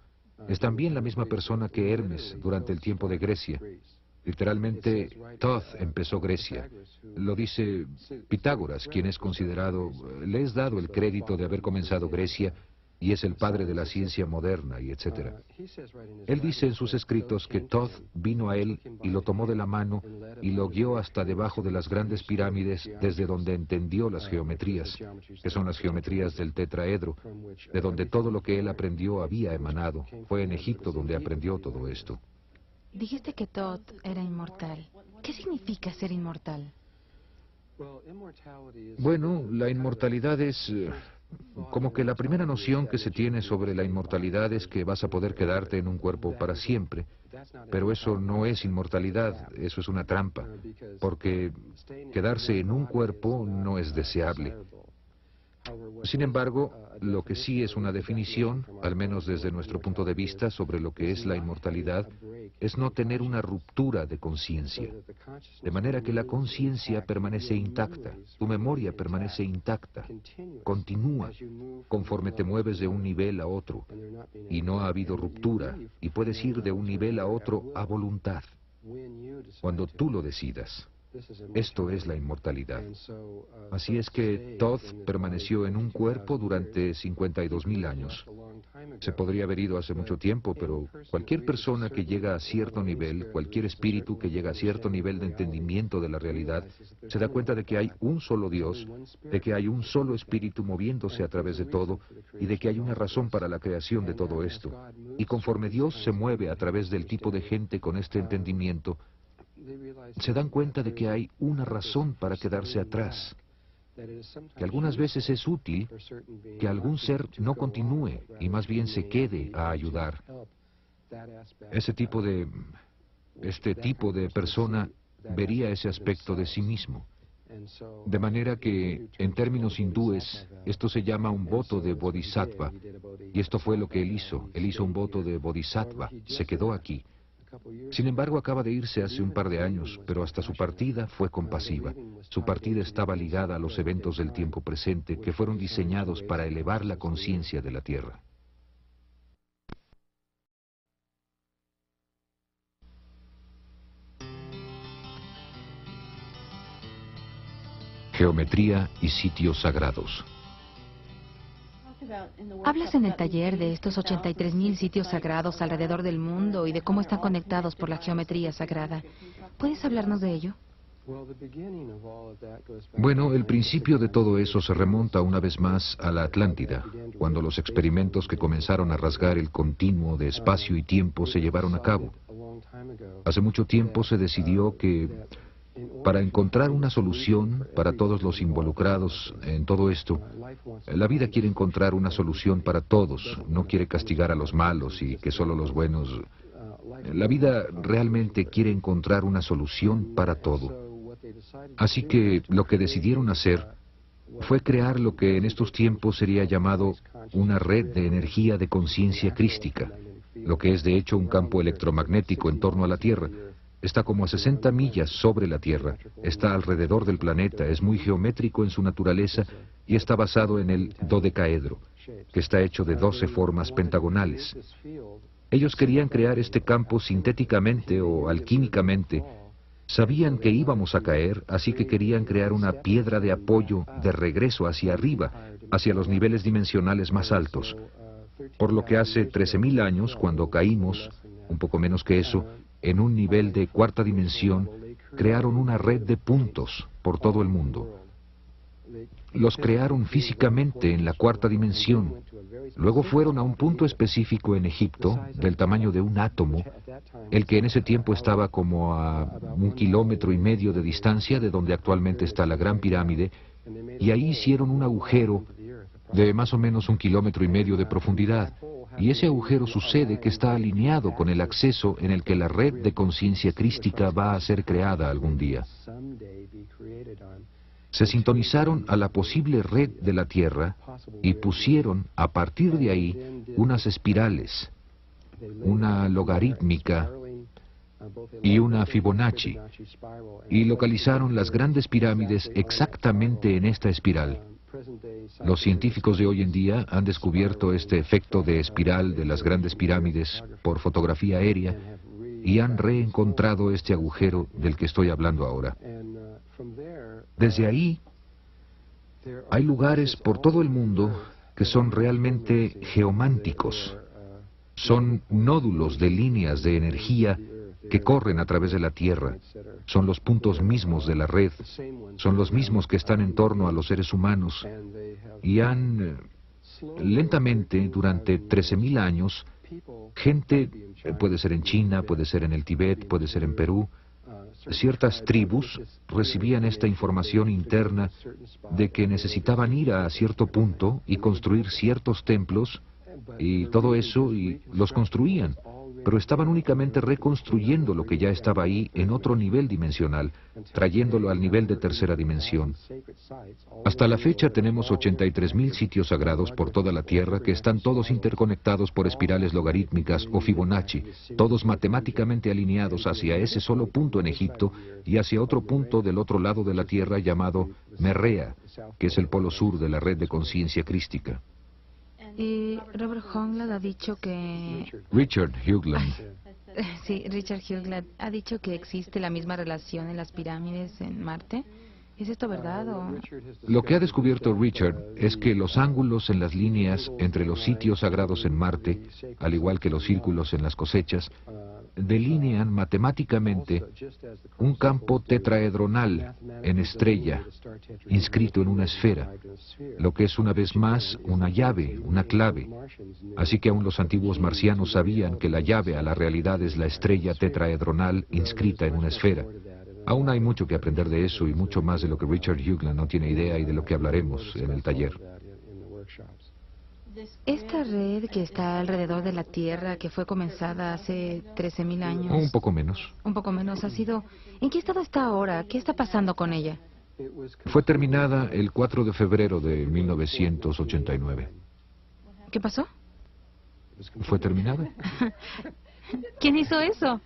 Es también la misma persona que Hermes durante el tiempo de Grecia. Literalmente, Thoth empezó Grecia. Lo dice Pitágoras, quien es considerado, le es dado el crédito de haber comenzado Grecia y es el padre de la ciencia moderna y etcétera. Él dice en sus escritos que Thoth vino a él y lo tomó de la mano y lo guió hasta debajo de las grandes pirámides desde donde entendió las geometrías, que son las geometrías del tetraedro, de donde todo lo que él aprendió había emanado. Fue en Egipto donde aprendió todo esto. Dijiste que Todd era inmortal. ¿Qué significa ser inmortal? Bueno, la inmortalidad es como que la primera noción que se tiene sobre la inmortalidad es que vas a poder quedarte en un cuerpo para siempre, pero eso no es inmortalidad, eso es una trampa, porque quedarse en un cuerpo no es deseable. Sin embargo, lo que sí es una definición, al menos desde nuestro punto de vista, sobre lo que es la inmortalidad, es no tener una ruptura de conciencia. De manera que la conciencia permanece intacta, tu memoria permanece intacta, continúa, conforme te mueves de un nivel a otro. Y no ha habido ruptura, y puedes ir de un nivel a otro a voluntad, cuando tú lo decidas. Esto es la inmortalidad. Así es que Thoth permaneció en un cuerpo durante 52.000 años. Se podría haber ido hace mucho tiempo, pero cualquier persona que llega a cierto nivel, cualquier espíritu que llega a cierto nivel de entendimiento de la realidad, se da cuenta de que hay un solo Dios, de que hay un solo espíritu moviéndose a través de todo, y de que hay una razón para la creación de todo esto. Y conforme Dios se mueve a través del tipo de gente con este entendimiento, se dan cuenta de que hay una razón para quedarse atrás, que algunas veces es útil que algún ser no continúe y más bien se quede a ayudar. Este tipo de persona vería ese aspecto de sí mismo. De manera que, en términos hindúes, esto se llama un voto de bodhisattva, y esto fue lo que él hizo. Él hizo un voto de bodhisattva, se quedó aquí. Sin embargo, acaba de irse hace un par de años, pero hasta su partida fue compasiva. Su partida estaba ligada a los eventos del tiempo presente que fueron diseñados para elevar la conciencia de la Tierra. Geometría y sitios sagrados. Hablas en el taller de estos 83.000 sitios sagrados alrededor del mundo y de cómo están conectados por la geometría sagrada. ¿Puedes hablarnos de ello? Bueno, el principio de todo eso se remonta una vez más a la Atlántida, cuando los experimentos que comenzaron a rasgar el continuo de espacio y tiempo se llevaron a cabo. Hace mucho tiempo se decidió que para encontrar una solución para todos los involucrados en todo esto, la vida quiere encontrar una solución para todos, no quiere castigar a los malos y que solo los buenos. La vida realmente quiere encontrar una solución para todo. Así que lo que decidieron hacer fue crear lo que en estos tiempos sería llamado una red de energía de conciencia crística, lo que es de hecho un campo electromagnético en torno a la Tierra. Está como a 60 millas sobre la Tierra, está alrededor del planeta, es muy geométrico en su naturaleza y está basado en el dodecaedro, que está hecho de 12 formas pentagonales. Ellos querían crear este campo sintéticamente o alquímicamente. Sabían que íbamos a caer, así que querían crear una piedra de apoyo de regreso hacia arriba, hacia los niveles dimensionales más altos. Por lo que hace 13.000 años, cuando caímos, un poco menos que eso, en un nivel de cuarta dimensión, crearon una red de puntos por todo el mundo. Los crearon físicamente en la cuarta dimensión. Luego fueron a un punto específico en Egipto, del tamaño de un átomo, el que en ese tiempo estaba como a 1,5 kilómetros de distancia de donde actualmente está la Gran Pirámide, y ahí hicieron un agujero de más o menos 1,5 kilómetros de profundidad. Y ese agujero sucede que está alineado con el acceso en el que la red de conciencia crística va a ser creada algún día. Se sintonizaron a la posible red de la Tierra y pusieron a partir de ahí unas espirales, una logarítmica y una Fibonacci, y localizaron las grandes pirámides exactamente en esta espiral. Los científicos de hoy en día han descubierto este efecto de espiral de las grandes pirámides por fotografía aérea y han reencontrado este agujero del que estoy hablando ahora. Desde ahí, hay lugares por todo el mundo que son realmente geománticos. Son nódulos de líneas de energía que corren a través de la Tierra. Son los puntos mismos de la red. Son los mismos que están en torno a los seres humanos. Y han, lentamente, durante 13.000 años, gente, puede ser en China, puede ser en el Tíbet, puede ser en Perú, ciertas tribus recibían esta información interna de que necesitaban ir a cierto punto y construir ciertos templos y todo eso, y los construían, pero estaban únicamente reconstruyendo lo que ya estaba ahí en otro nivel dimensional, trayéndolo al nivel de tercera dimensión. Hasta la fecha tenemos 83.000 sitios sagrados por toda la Tierra que están todos interconectados por espirales logarítmicas o Fibonacci, todos matemáticamente alineados hacia ese solo punto en Egipto y hacia otro punto del otro lado de la Tierra llamado Merrea, que es el polo sur de la red de conciencia crística. Y Robert Hoagland ha dicho que... Richard Hoagland. Sí, Richard Hoagland ha dicho que existe la misma relación en las pirámides en Marte. ¿Es esto verdad o...? Lo que ha descubierto Richard es que los ángulos en las líneas entre los sitios sagrados en Marte, al igual que los círculos en las cosechas, delinean matemáticamente un campo tetraedronal en estrella, inscrito en una esfera, lo que es una vez más una llave, una clave. Así que aún los antiguos marcianos sabían que la llave a la realidad es la estrella tetraedronal inscrita en una esfera. Aún hay mucho que aprender de eso y mucho más de lo que Richard Hoagland no tiene idea y de lo que hablaremos en el taller. Esta red que está alrededor de la Tierra, que fue comenzada hace 13.000 años... Un poco menos. Un poco menos, ha sido... ¿En qué estado está ahora? ¿Qué está pasando con ella? Fue terminada el 4 de febrero de 1989. ¿Qué pasó? ¿Fue terminada? ¿Quién hizo eso?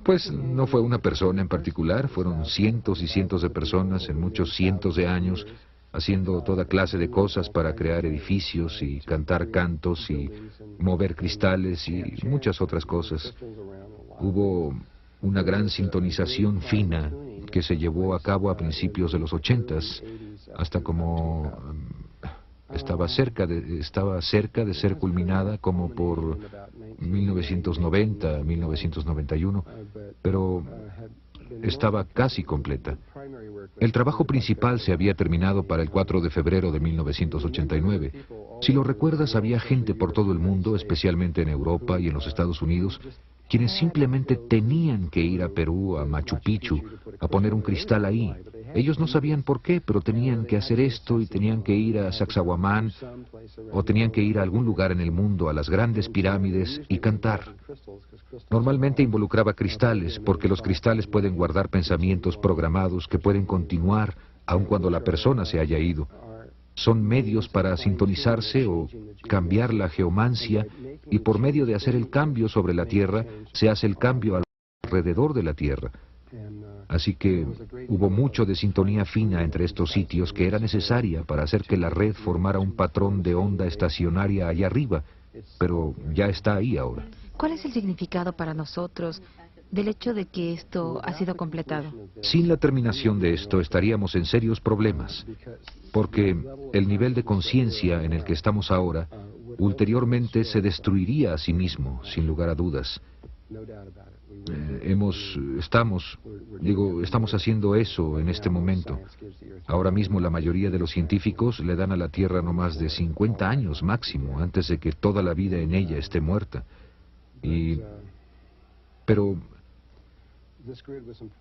Pues no fue una persona en particular, fueron cientos y cientos de personas en muchos cientos de años haciendo toda clase de cosas para crear edificios y cantar cantos y mover cristales y muchas otras cosas. Hubo una gran sintonización fina que se llevó a cabo a principios de los 80s, hasta como estaba cerca de ser culminada como por 1990, 1991, pero estaba casi completa. El trabajo principal se había terminado para el 4 de febrero de 1989. Si lo recuerdas, había gente por todo el mundo, especialmente en Europa y en los Estados Unidos, quienes simplemente tenían que ir a Perú, a Machu Picchu, a poner un cristal ahí. Ellos no sabían por qué, pero tenían que hacer esto y tenían que ir a Sacsayhuamán o tenían que ir a algún lugar en el mundo, a las grandes pirámides y cantar. Normalmente involucraba cristales, porque los cristales pueden guardar pensamientos programados que pueden continuar aun cuando la persona se haya ido. Son medios para sintonizarse o cambiar la geomancia, y por medio de hacer el cambio sobre la Tierra, se hace el cambio alrededor de la Tierra. Así que hubo mucho de sintonía fina entre estos sitios que era necesaria para hacer que la red formara un patrón de onda estacionaria allá arriba, pero ya está ahí ahora. ¿Cuál es el significado para nosotros del hecho de que esto ha sido completado? Sin la terminación de esto estaríamos en serios problemas, porque el nivel de conciencia en el que estamos ahora, ulteriormente se destruiría a sí mismo, sin lugar a dudas. Estamos haciendo eso en este momento. Ahora mismo la mayoría de los científicos le dan a la Tierra no más de 50 años máximo antes de que toda la vida en ella esté muerta. Pero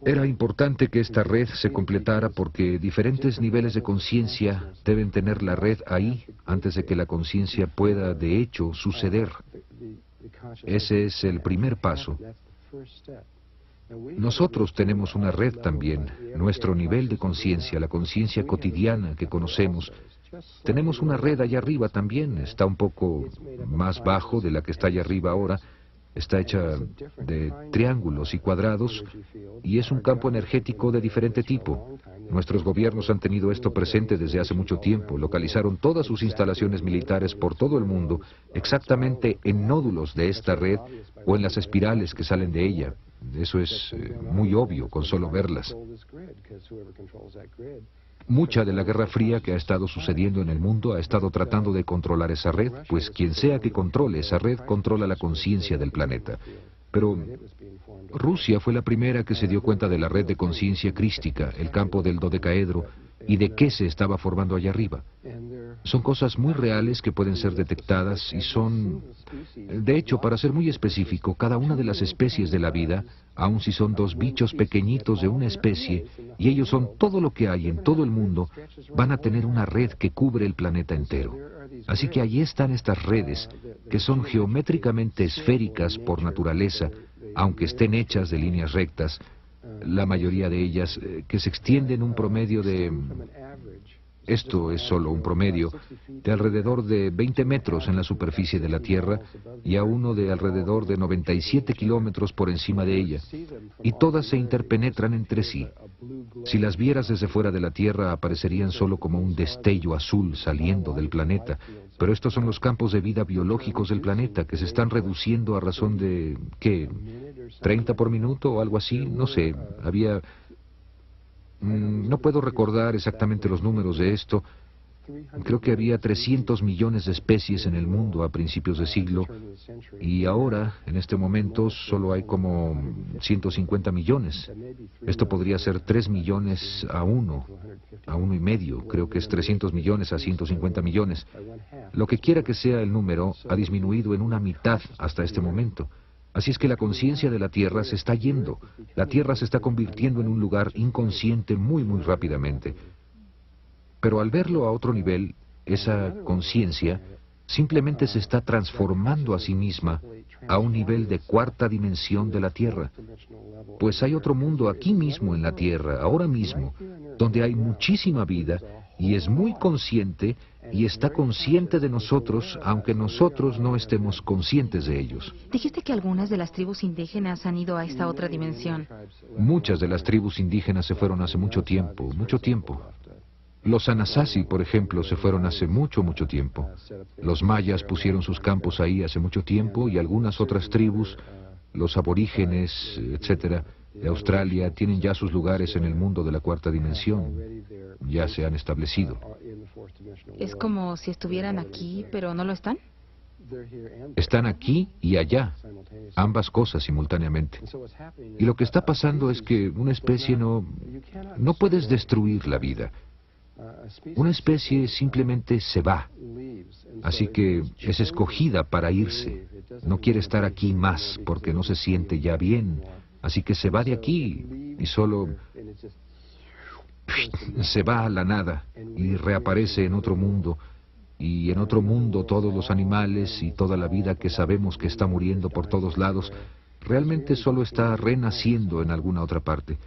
era importante que esta red se completara porque diferentes niveles de conciencia deben tener la red ahí antes de que la conciencia pueda, de hecho, suceder. Ese es el primer paso. Nosotros tenemos una red también, nuestro nivel de conciencia, la conciencia cotidiana que conocemos. Tenemos una red allá arriba también, está un poco más bajo de la que está allá arriba ahora. Está hecha de triángulos y cuadrados y es un campo energético de diferente tipo. Nuestros gobiernos han tenido esto presente desde hace mucho tiempo. Localizaron todas sus instalaciones militares por todo el mundo exactamente en nódulos de esta red o en las espirales que salen de ella. Eso es muy obvio con solo verlas. Mucha de la Guerra Fría que ha estado sucediendo en el mundo ha estado tratando de controlar esa red, pues quien sea que controle esa red controla la conciencia del planeta. Pero Rusia fue la primera que se dio cuenta de la red de conciencia crística, el campo del dodecaedro, y de qué se estaba formando allá arriba. Son cosas muy reales que pueden ser detectadas y son... De hecho, para ser muy específico, cada una de las especies de la vida, aun si son dos bichos pequeñitos de una especie, y ellos son todo lo que hay en todo el mundo, van a tener una red que cubre el planeta entero. Así que allí están estas redes, que son geométricamente esféricas por naturaleza, aunque estén hechas de líneas rectas, la mayoría de ellas que se extienden un promedio de... Esto es solo un promedio, de alrededor de 20 metros en la superficie de la Tierra y a uno de alrededor de 97 kilómetros por encima de ella, y todas se interpenetran entre sí. Si las vieras desde fuera de la Tierra aparecerían solo como un destello azul saliendo del planeta, pero estos son los campos de vida biológicos del planeta que se están reduciendo a razón de, ¿qué? ¿30 por minuto o algo así? No sé, había... No puedo recordar exactamente los números de esto. Creo que había 300 millones de especies en el mundo a principios de siglo y ahora, en este momento, solo hay como 150 millones. Esto podría ser 3 millones a 1 y medio. Creo que es 300 millones a 150 millones. Lo que quiera que sea el número, ha disminuido en una mitad hasta este momento. Así es que la conciencia de la Tierra se está yendo. La Tierra se está convirtiendo en un lugar inconsciente muy rápidamente. Pero al verlo a otro nivel, esa conciencia simplemente se está transformando a sí misma a un nivel de cuarta dimensión de la Tierra. Pues hay otro mundo aquí mismo en la Tierra, ahora mismo, donde hay muchísima vida y es muy consciente y está consciente de nosotros, aunque nosotros no estemos conscientes de ellos. Dijiste que algunas de las tribus indígenas han ido a esta otra dimensión. Muchas de las tribus indígenas se fueron hace mucho tiempo, mucho tiempo. Los Anasazi, por ejemplo, se fueron hace mucho tiempo. Los mayas pusieron sus campos ahí hace mucho tiempo y algunas otras tribus, los aborígenes, etcétera, de Australia, tienen ya sus lugares en el mundo de la cuarta dimensión. Ya se han establecido. Es como si estuvieran aquí, pero no lo están. Están aquí y allá, ambas cosas simultáneamente. Y lo que está pasando es que una especie no puedes destruir la vida. Una especie simplemente se va. Así que es escogida para irse. No quiere estar aquí más porque no se siente ya bien. Así que se va de aquí y solo se va a la nada y reaparece en otro mundo. Y en otro mundo todos los animales y toda la vida que sabemos que está muriendo por todos lados realmente solo está renaciendo en alguna otra parte.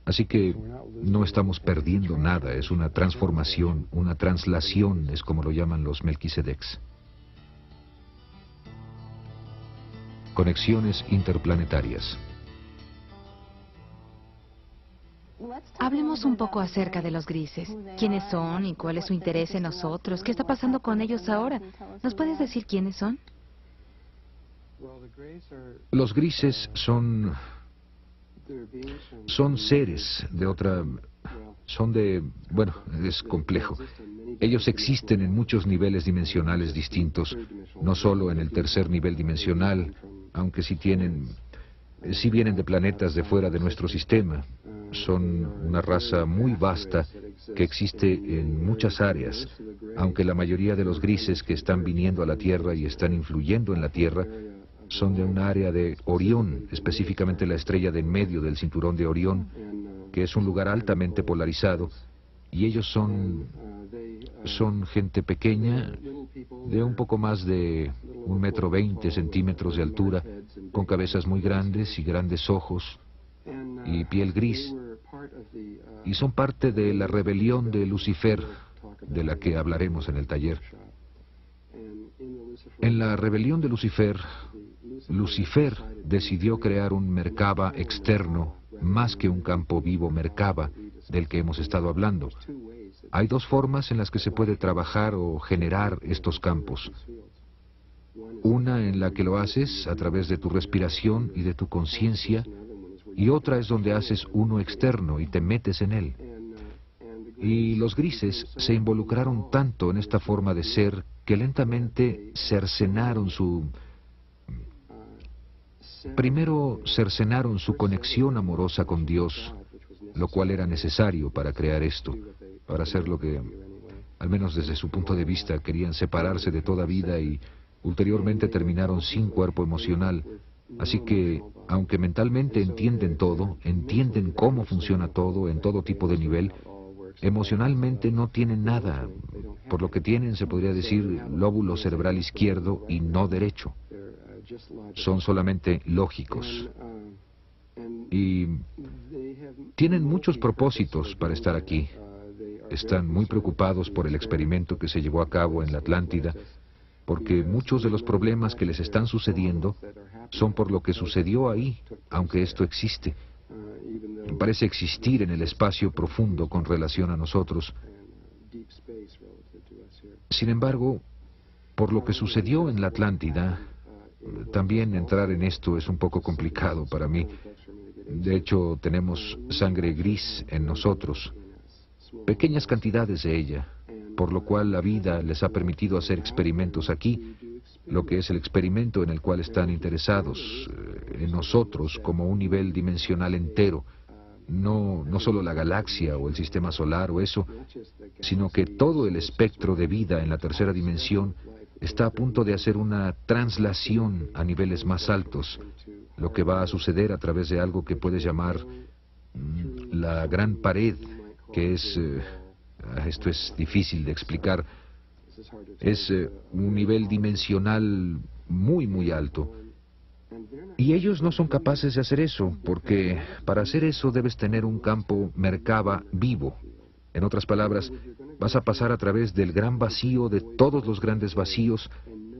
Así que no estamos perdiendo nada, es una transformación, una translación, es como lo llaman los Melquisedecs. Conexiones interplanetarias. Hablemos un poco acerca de los grises. ¿Quiénes son y cuál es su interés en nosotros? ¿Qué está pasando con ellos ahora? ¿Nos puedes decir quiénes son? Los grises son seres de otra... Bueno, es complejo. Ellos existen en muchos niveles dimensionales distintos, no solo en el tercer nivel dimensional, aunque sí vienen de planetas de fuera de nuestro sistema. Son una raza muy vasta que existe en muchas áreas, aunque la mayoría de los grises que están viniendo a la Tierra y están influyendo en la Tierra son de un área de Orión, específicamente la estrella de en medio del cinturón de Orión, que es un lugar altamente polarizado, y ellos son gente pequeña, de un poco más de 1,20 m de altura, con cabezas muy grandes y grandes ojos y piel gris, y son parte de la rebelión de Lucifer, de la que hablaremos en el taller. En la rebelión de Lucifer, Lucifer decidió crear un Merkaba externo, más que un campo vivo Merkaba, del que hemos estado hablando. Hay dos formas en las que se puede trabajar o generar estos campos. Una en la que lo haces a través de tu respiración y de tu conciencia, y otra es donde haces uno externo y te metes en él. Y los grises se involucraron tanto en esta forma de ser que lentamente cercenaron Primero cercenaron su conexión amorosa con Dios, lo cual era necesario para crear esto, para hacer lo que, al menos desde su punto de vista, querían separarse de toda vida y ulteriormente terminaron sin cuerpo emocional. Así que, aunque mentalmente entienden todo, entienden cómo funciona todo en todo tipo de nivel, emocionalmente no tienen nada. Por lo que tienen, se podría decir, lóbulo cerebral izquierdo y no derecho. Son solamente lógicos. Y tienen muchos propósitos para estar aquí. Están muy preocupados por el experimento que se llevó a cabo en la Atlántida, porque muchos de los problemas que les están sucediendo son por lo que sucedió ahí, aunque esto existe. Parece existir en el espacio profundo con relación a nosotros. Sin embargo, por lo que sucedió en la Atlántida, también entrar en esto es un poco complicado para mí. De hecho, tenemos sangre gris en nosotros, pequeñas cantidades de ella, por lo cual la vida les ha permitido hacer experimentos aquí, lo que es el experimento en el cual están interesados, en nosotros como un nivel dimensional entero, no solo la galaxia o el sistema solar o eso, sino que todo el espectro de vida en la tercera dimensión está a punto de hacer una translación a niveles más altos, lo que va a suceder a través de algo que puedes llamar la gran pared, que es, esto es difícil de explicar, es un nivel dimensional muy, muy alto. Y ellos no son capaces de hacer eso, porque para hacer eso debes tener un campo Merkaba vivo. En otras palabras, vas a pasar a través del gran vacío de todos los grandes vacíos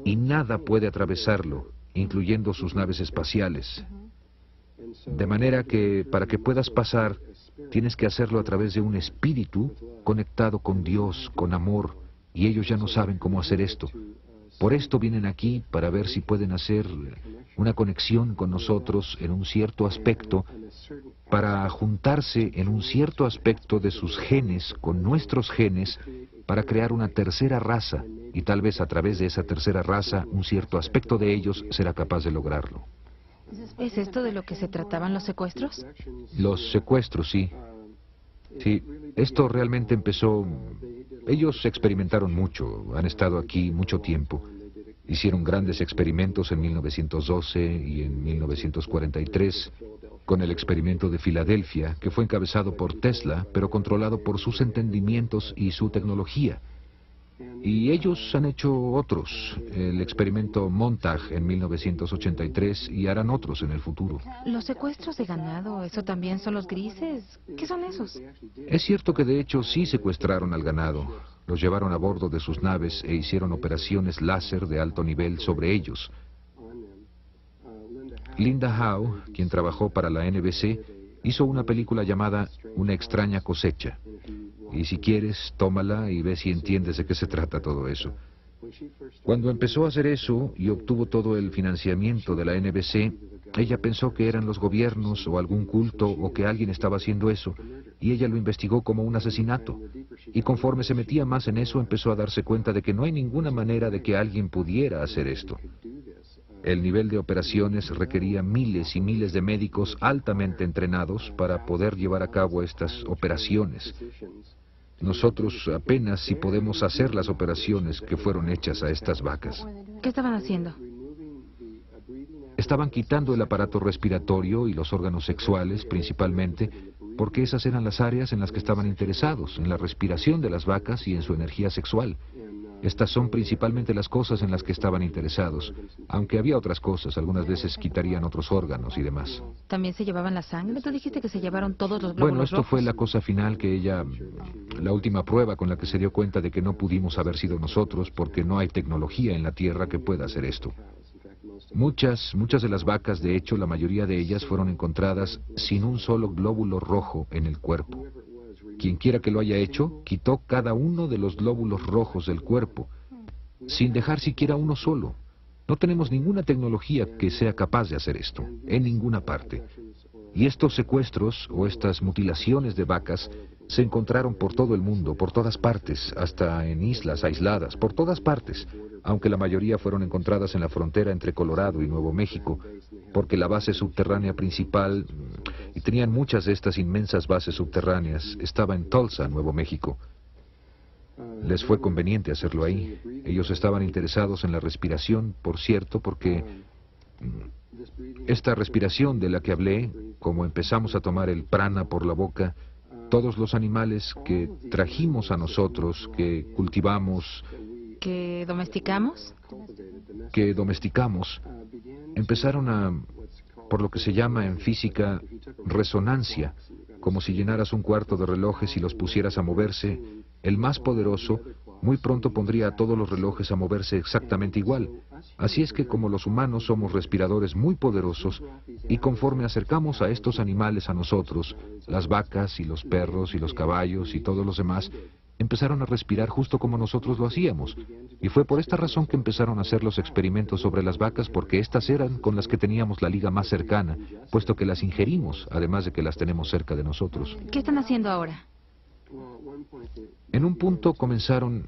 y nada puede atravesarlo, incluyendo sus naves espaciales. De manera que para que puedas pasar, tienes que hacerlo a través de un espíritu conectado con Dios, con amor, y ellos ya no saben cómo hacer esto. Por esto vienen aquí, para ver si pueden hacer una conexión con nosotros en un cierto aspecto, para juntarse en un cierto aspecto de sus genes con nuestros genes, para crear una tercera raza, y tal vez a través de esa tercera raza, un cierto aspecto de ellos será capaz de lograrlo. ¿Es esto de lo que se trataban los secuestros? Los secuestros, sí. Sí, esto realmente empezó... Ellos experimentaron mucho, han estado aquí mucho tiempo. Hicieron grandes experimentos en 1912 y en 1943, con el experimento de Filadelfia, que fue encabezado por Tesla, pero controlado por sus entendimientos y su tecnología. Y ellos han hecho otros, el experimento Montague en 1983 y harán otros en el futuro. ¿Los secuestros de ganado, eso también son los grises? ¿Qué son esos? Es cierto que de hecho sí secuestraron al ganado, los llevaron a bordo de sus naves e hicieron operaciones láser de alto nivel sobre ellos. Linda Howe, quien trabajó para la NBC, hizo una película llamada Una extraña cosecha. Y si quieres, tómala y ve si entiendes de qué se trata todo eso. Cuando empezó a hacer eso y obtuvo todo el financiamiento de la NBC, ella pensó que eran los gobiernos o algún culto o que alguien estaba haciendo eso, y ella lo investigó como un asesinato. Y conforme se metía más en eso, empezó a darse cuenta de que no hay ninguna manera de que alguien pudiera hacer esto. El nivel de operaciones requería miles y miles de médicos altamente entrenados para poder llevar a cabo estas operaciones. Nosotros apenas si podemos hacer las operaciones que fueron hechas a estas vacas. ¿Qué estaban haciendo? Estaban quitando el aparato respiratorio y los órganos sexuales, principalmente, porque esas eran las áreas en las que estaban interesados, en la respiración de las vacas y en su energía sexual. Estas son principalmente las cosas en las que estaban interesados, aunque había otras cosas, algunas veces quitarían otros órganos y demás. ¿También se llevaban la sangre? Tú dijiste que se llevaron todos los glóbulos Bueno, esto rojos. fue la cosa final que ella, la última prueba con la que se dio cuenta de que no pudimos haber sido nosotros porque no hay tecnología en la Tierra que pueda hacer esto. Muchas de las vacas, de hecho, la mayoría de ellas fueron encontradas sin un solo glóbulo rojo en el cuerpo. Quien quiera que lo haya hecho, quitó cada uno de los glóbulos rojos del cuerpo, sin dejar siquiera uno solo. No tenemos ninguna tecnología que sea capaz de hacer esto, en ninguna parte. Y estos secuestros o estas mutilaciones de vacas se encontraron por todo el mundo, por todas partes, hasta en islas aisladas, por todas partes, aunque la mayoría fueron encontradas en la frontera entre Colorado y Nuevo México, porque la base subterránea principal, y tenían muchas de estas inmensas bases subterráneas, estaba en Tulsa, Nuevo México. Les fue conveniente hacerlo ahí. Ellos estaban interesados en la respiración, por cierto, porque esta respiración de la que hablé, como empezamos a tomar el prana por la boca, todos los animales que trajimos a nosotros, que cultivamos, ¿Que domesticamos? Empezaron a, por lo que se llama en física, resonancia, como si llenaras un cuarto de relojes y los pusieras a moverse. El más poderoso muy pronto pondría a todos los relojes a moverse exactamente igual. Así es que como los humanos somos respiradores muy poderosos, y conforme acercamos a estos animales a nosotros, las vacas y los perros y los caballos y todos los demás, empezaron a respirar justo como nosotros lo hacíamos. Y fue por esta razón que empezaron a hacer los experimentos sobre las vacas, porque estas eran con las que teníamos la liga más cercana, puesto que las ingerimos, además de que las tenemos cerca de nosotros. ¿Qué están haciendo ahora? En un punto comenzaron,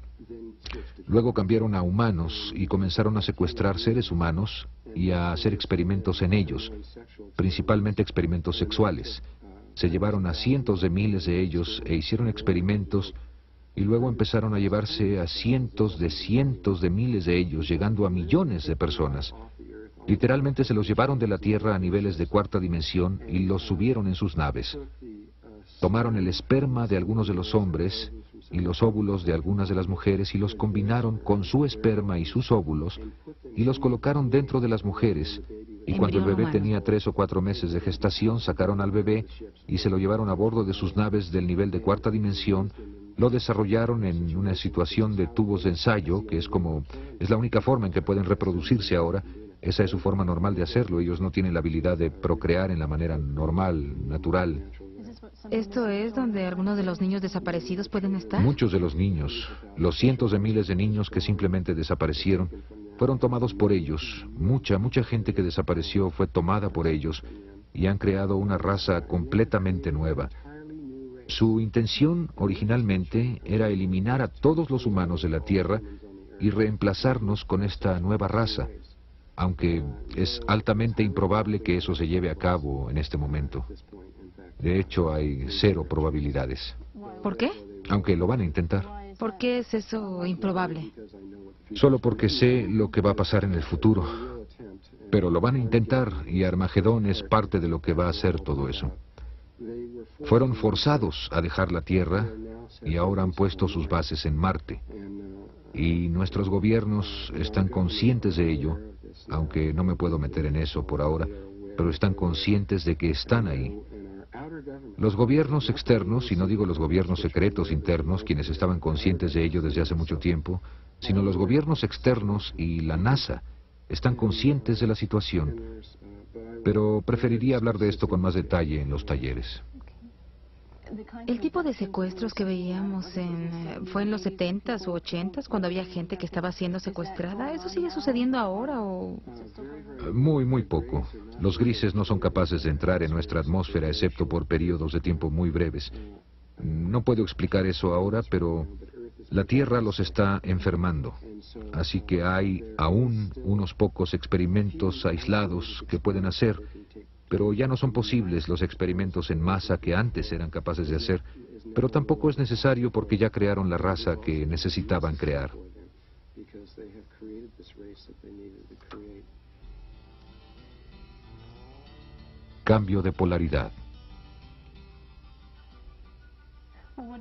luego cambiaron a humanos y comenzaron a secuestrar seres humanos y a hacer experimentos en ellos, principalmente experimentos sexuales. Se llevaron a cientos de miles de ellos e hicieron experimentos y luego empezaron a llevarse a cientos de miles de ellos, llegando a millones de personas. Literalmente se los llevaron de la Tierra a niveles de cuarta dimensión y los subieron en sus naves. Tomaron el esperma de algunos de los hombres y los óvulos de algunas de las mujeres y los combinaron con su esperma y sus óvulos y los colocaron dentro de las mujeres. Y cuando el bebé tenía 3 o 4 meses de gestación, sacaron al bebé y se lo llevaron a bordo de sus naves del nivel de cuarta dimensión. Lo desarrollaron en una situación de tubos de ensayo, que es la única forma en que pueden reproducirse ahora. Esa es su forma normal de hacerlo. Ellos no tienen la habilidad de procrear en la manera normal, natural. ¿Esto es donde algunos de los niños desaparecidos pueden estar? Muchos de los niños, los cientos de miles de niños que simplemente desaparecieron, fueron tomados por ellos. Mucha gente que desapareció fue tomada por ellos y han creado una raza completamente nueva. Su intención originalmente era eliminar a todos los humanos de la Tierra y reemplazarnos con esta nueva raza, aunque es altamente improbable que eso se lleve a cabo en este momento. De hecho, hay 0 probabilidades. ¿Por qué? Aunque lo van a intentar. ¿Por qué es eso improbable? Solo porque sé lo que va a pasar en el futuro. Pero lo van a intentar y Armagedón es parte de lo que va a hacer todo eso. Fueron forzados a dejar la Tierra y ahora han puesto sus bases en Marte. Y nuestros gobiernos están conscientes de ello, aunque no me puedo meter en eso por ahora, pero están conscientes de que están ahí. Los gobiernos externos, y no digo los gobiernos secretos internos, quienes estaban conscientes de ello desde hace mucho tiempo, sino los gobiernos externos y la NASA están conscientes de la situación. Pero preferiría hablar de esto con más detalle en los talleres. El tipo de secuestros que veíamos fue en los 70s u 80s, cuando había gente que estaba siendo secuestrada. ¿Eso sigue sucediendo ahora o...? Muy poco. Los grises no son capaces de entrar en nuestra atmósfera excepto por periodos de tiempo muy breves. No puedo explicar eso ahora, pero la Tierra los está enfermando. Así que hay aún unos pocos experimentos aislados que pueden hacer, pero ya no son posibles los experimentos en masa que antes eran capaces de hacer, pero tampoco es necesario porque ya crearon la raza que necesitaban crear. Cambio de polaridad.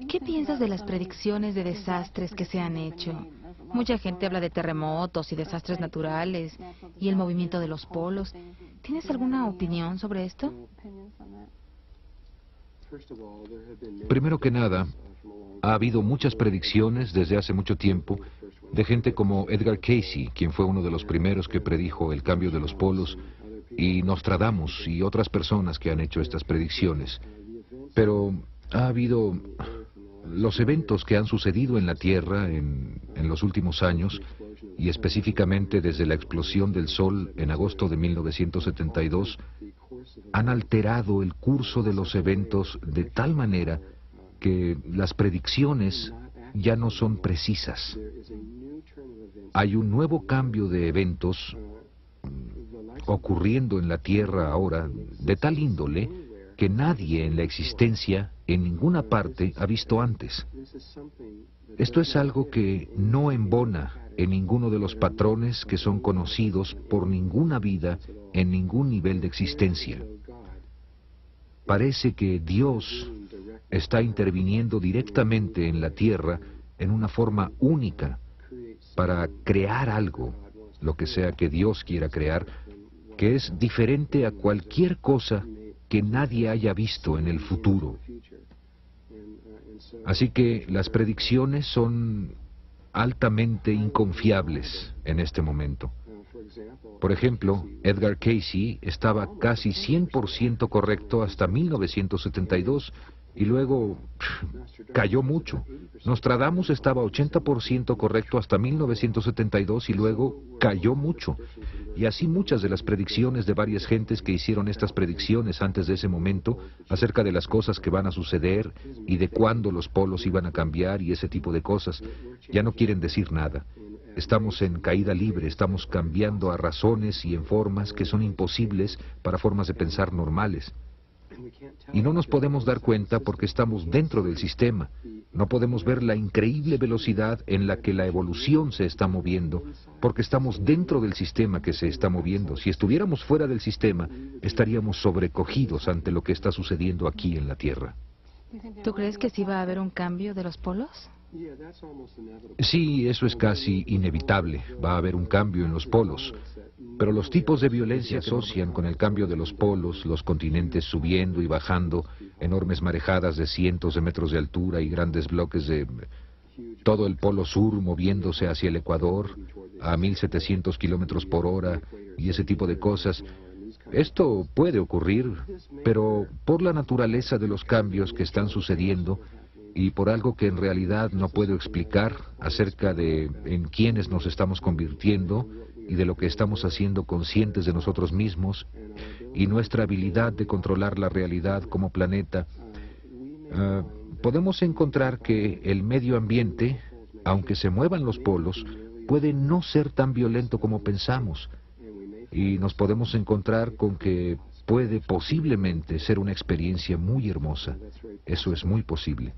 ¿Qué piensas de las predicciones de desastres que se han hecho? Mucha gente habla de terremotos y desastres naturales y el movimiento de los polos. ¿Tienes alguna opinión sobre esto? Primero que nada, ha habido muchas predicciones desde hace mucho tiempo de gente como Edgar Cayce, quien fue uno de los primeros que predijo el cambio de los polos, y Nostradamus y otras personas que han hecho estas predicciones. Pero ha habido los eventos que han sucedido en la Tierra en los últimos años, y específicamente desde la explosión del Sol en agosto de 1972, han alterado el curso de los eventos de tal manera que las predicciones ya no son precisas. Hay un nuevo cambio de eventos ocurriendo en la Tierra ahora de tal índole que nadie en la existencia, en ninguna parte, ha visto antes. Esto es algo que no embona en ninguno de los patrones que son conocidos por ninguna vida en ningún nivel de existencia. Parece que Dios está interviniendo directamente en la Tierra en una forma única para crear algo, lo que sea que Dios quiera crear, que es diferente a cualquier cosa que nadie haya visto en el futuro. Así que las predicciones son altamente inconfiables en este momento. Por ejemplo, Edgar Cayce estaba casi 100% correcto hasta 1972 y luego cayó mucho. Nostradamus estaba 80% correcto hasta 1972 y luego cayó mucho. Y así muchas de las predicciones de varias gentes que hicieron estas predicciones antes de ese momento acerca de las cosas que van a suceder y de cuándo los polos iban a cambiar y ese tipo de cosas, ya no quieren decir nada. Estamos en caída libre, estamos cambiando a razones y en formas que son imposibles para formas de pensar normales. Y no nos podemos dar cuenta porque estamos dentro del sistema. No podemos ver la increíble velocidad en la que la evolución se está moviendo, porque estamos dentro del sistema que se está moviendo. Si estuviéramos fuera del sistema, estaríamos sobrecogidos ante lo que está sucediendo aquí en la Tierra. ¿Tú crees que sí va a haber un cambio de los polos? Sí, eso es casi inevitable. Va a haber un cambio en los polos. Pero los tipos de violencia se asocian con el cambio de los polos, los continentes subiendo y bajando, enormes marejadas de cientos de metros de altura y grandes bloques de... todo el polo sur moviéndose hacia el Ecuador a 1.700 kilómetros por hora y ese tipo de cosas. Esto puede ocurrir, pero por la naturaleza de los cambios que están sucediendo y por algo que en realidad no puedo explicar acerca de en quiénes nos estamos convirtiendo y de lo que estamos haciendo conscientes de nosotros mismos y nuestra habilidad de controlar la realidad como planeta, podemos encontrar que el medio ambiente, aunque se muevan los polos, puede no ser tan violento como pensamos. Y nos podemos encontrar con que puede posiblemente ser una experiencia muy hermosa. Eso es muy posible.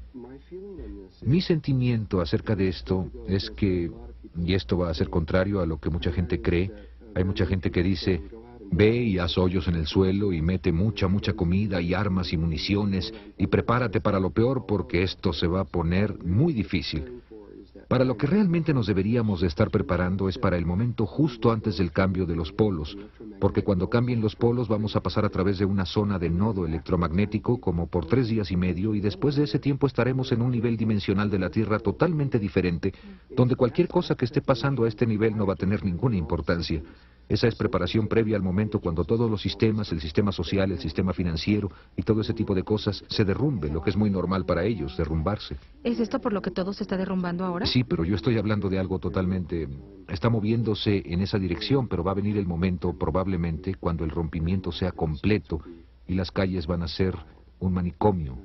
Mi sentimiento acerca de esto es que, y esto va a ser contrario a lo que mucha gente cree, hay mucha gente que dice, ve y haz hoyos en el suelo y mete mucha comida y armas y municiones y prepárate para lo peor porque esto se va a poner muy difícil. Para lo que realmente nos deberíamos de estar preparando es para el momento justo antes del cambio de los polos, porque cuando cambien los polos vamos a pasar a través de una zona de nodo electromagnético como por 3 días y medio, y después de ese tiempo estaremos en un nivel dimensional de la Tierra totalmente diferente, donde cualquier cosa que esté pasando a este nivel no va a tener ninguna importancia. Esa es preparación previa al momento cuando todos los sistemas, el sistema social, el sistema financiero y todo ese tipo de cosas se derrumbe, lo que es muy normal para ellos, derrumbarse. ¿Es esto por lo que todo se está derrumbando ahora? Sí, pero yo estoy hablando de algo totalmente... Está moviéndose en esa dirección, pero va a venir el momento, probablemente, cuando el rompimiento sea completo y las calles van a ser un manicomio.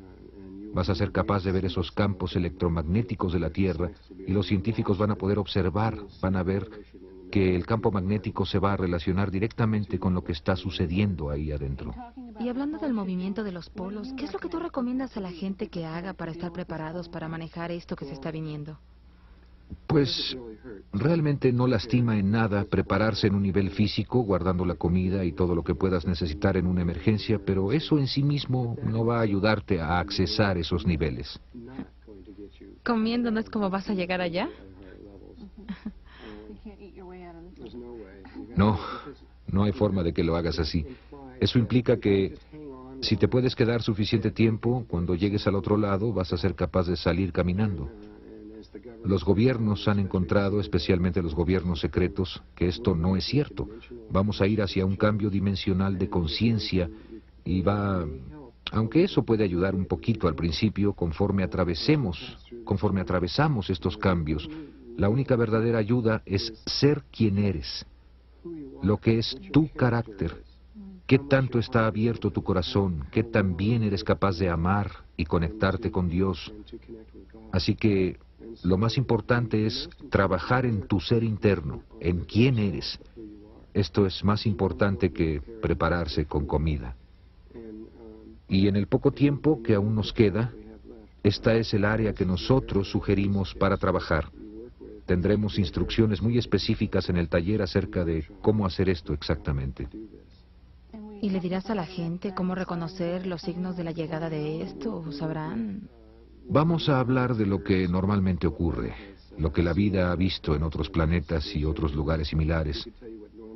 Vas a ser capaz de ver esos campos electromagnéticos de la Tierra y los científicos van a poder observar, van a ver que el campo magnético se va a relacionar directamente con lo que está sucediendo ahí adentro. Y hablando del movimiento de los polos, ¿qué es lo que tú recomiendas a la gente que haga para estar preparados para manejar esto que se está viniendo? Pues realmente no lastima en nada prepararse en un nivel físico, guardando la comida y todo lo que puedas necesitar en una emergencia, pero eso en sí mismo no va a ayudarte a accesar esos niveles. ¿Comiendo no es como vas a llegar allá? No, no hay forma de que lo hagas así. Eso implica que si te puedes quedar suficiente tiempo, cuando llegues al otro lado vas a ser capaz de salir caminando. Los gobiernos han encontrado, especialmente los gobiernos secretos, que esto no es cierto. Vamos a ir hacia un cambio dimensional de conciencia y aunque eso puede ayudar un poquito al principio, conforme atravesamos estos cambios, la única verdadera ayuda es ser quien eres, lo que es tu carácter, qué tanto está abierto tu corazón, qué tan bien eres capaz de amar y conectarte con Dios. Así que lo más importante es trabajar en tu ser interno, en quién eres. Esto es más importante que prepararse con comida. Y en el poco tiempo que aún nos queda, esta es el área que nosotros sugerimos para trabajar. Tendremos instrucciones muy específicas en el taller acerca de cómo hacer esto exactamente. ¿Y le dirás a la gente cómo reconocer los signos de la llegada de esto? ¿O sabrán? Vamos a hablar de lo que normalmente ocurre, lo que la vida ha visto en otros planetas y otros lugares similares.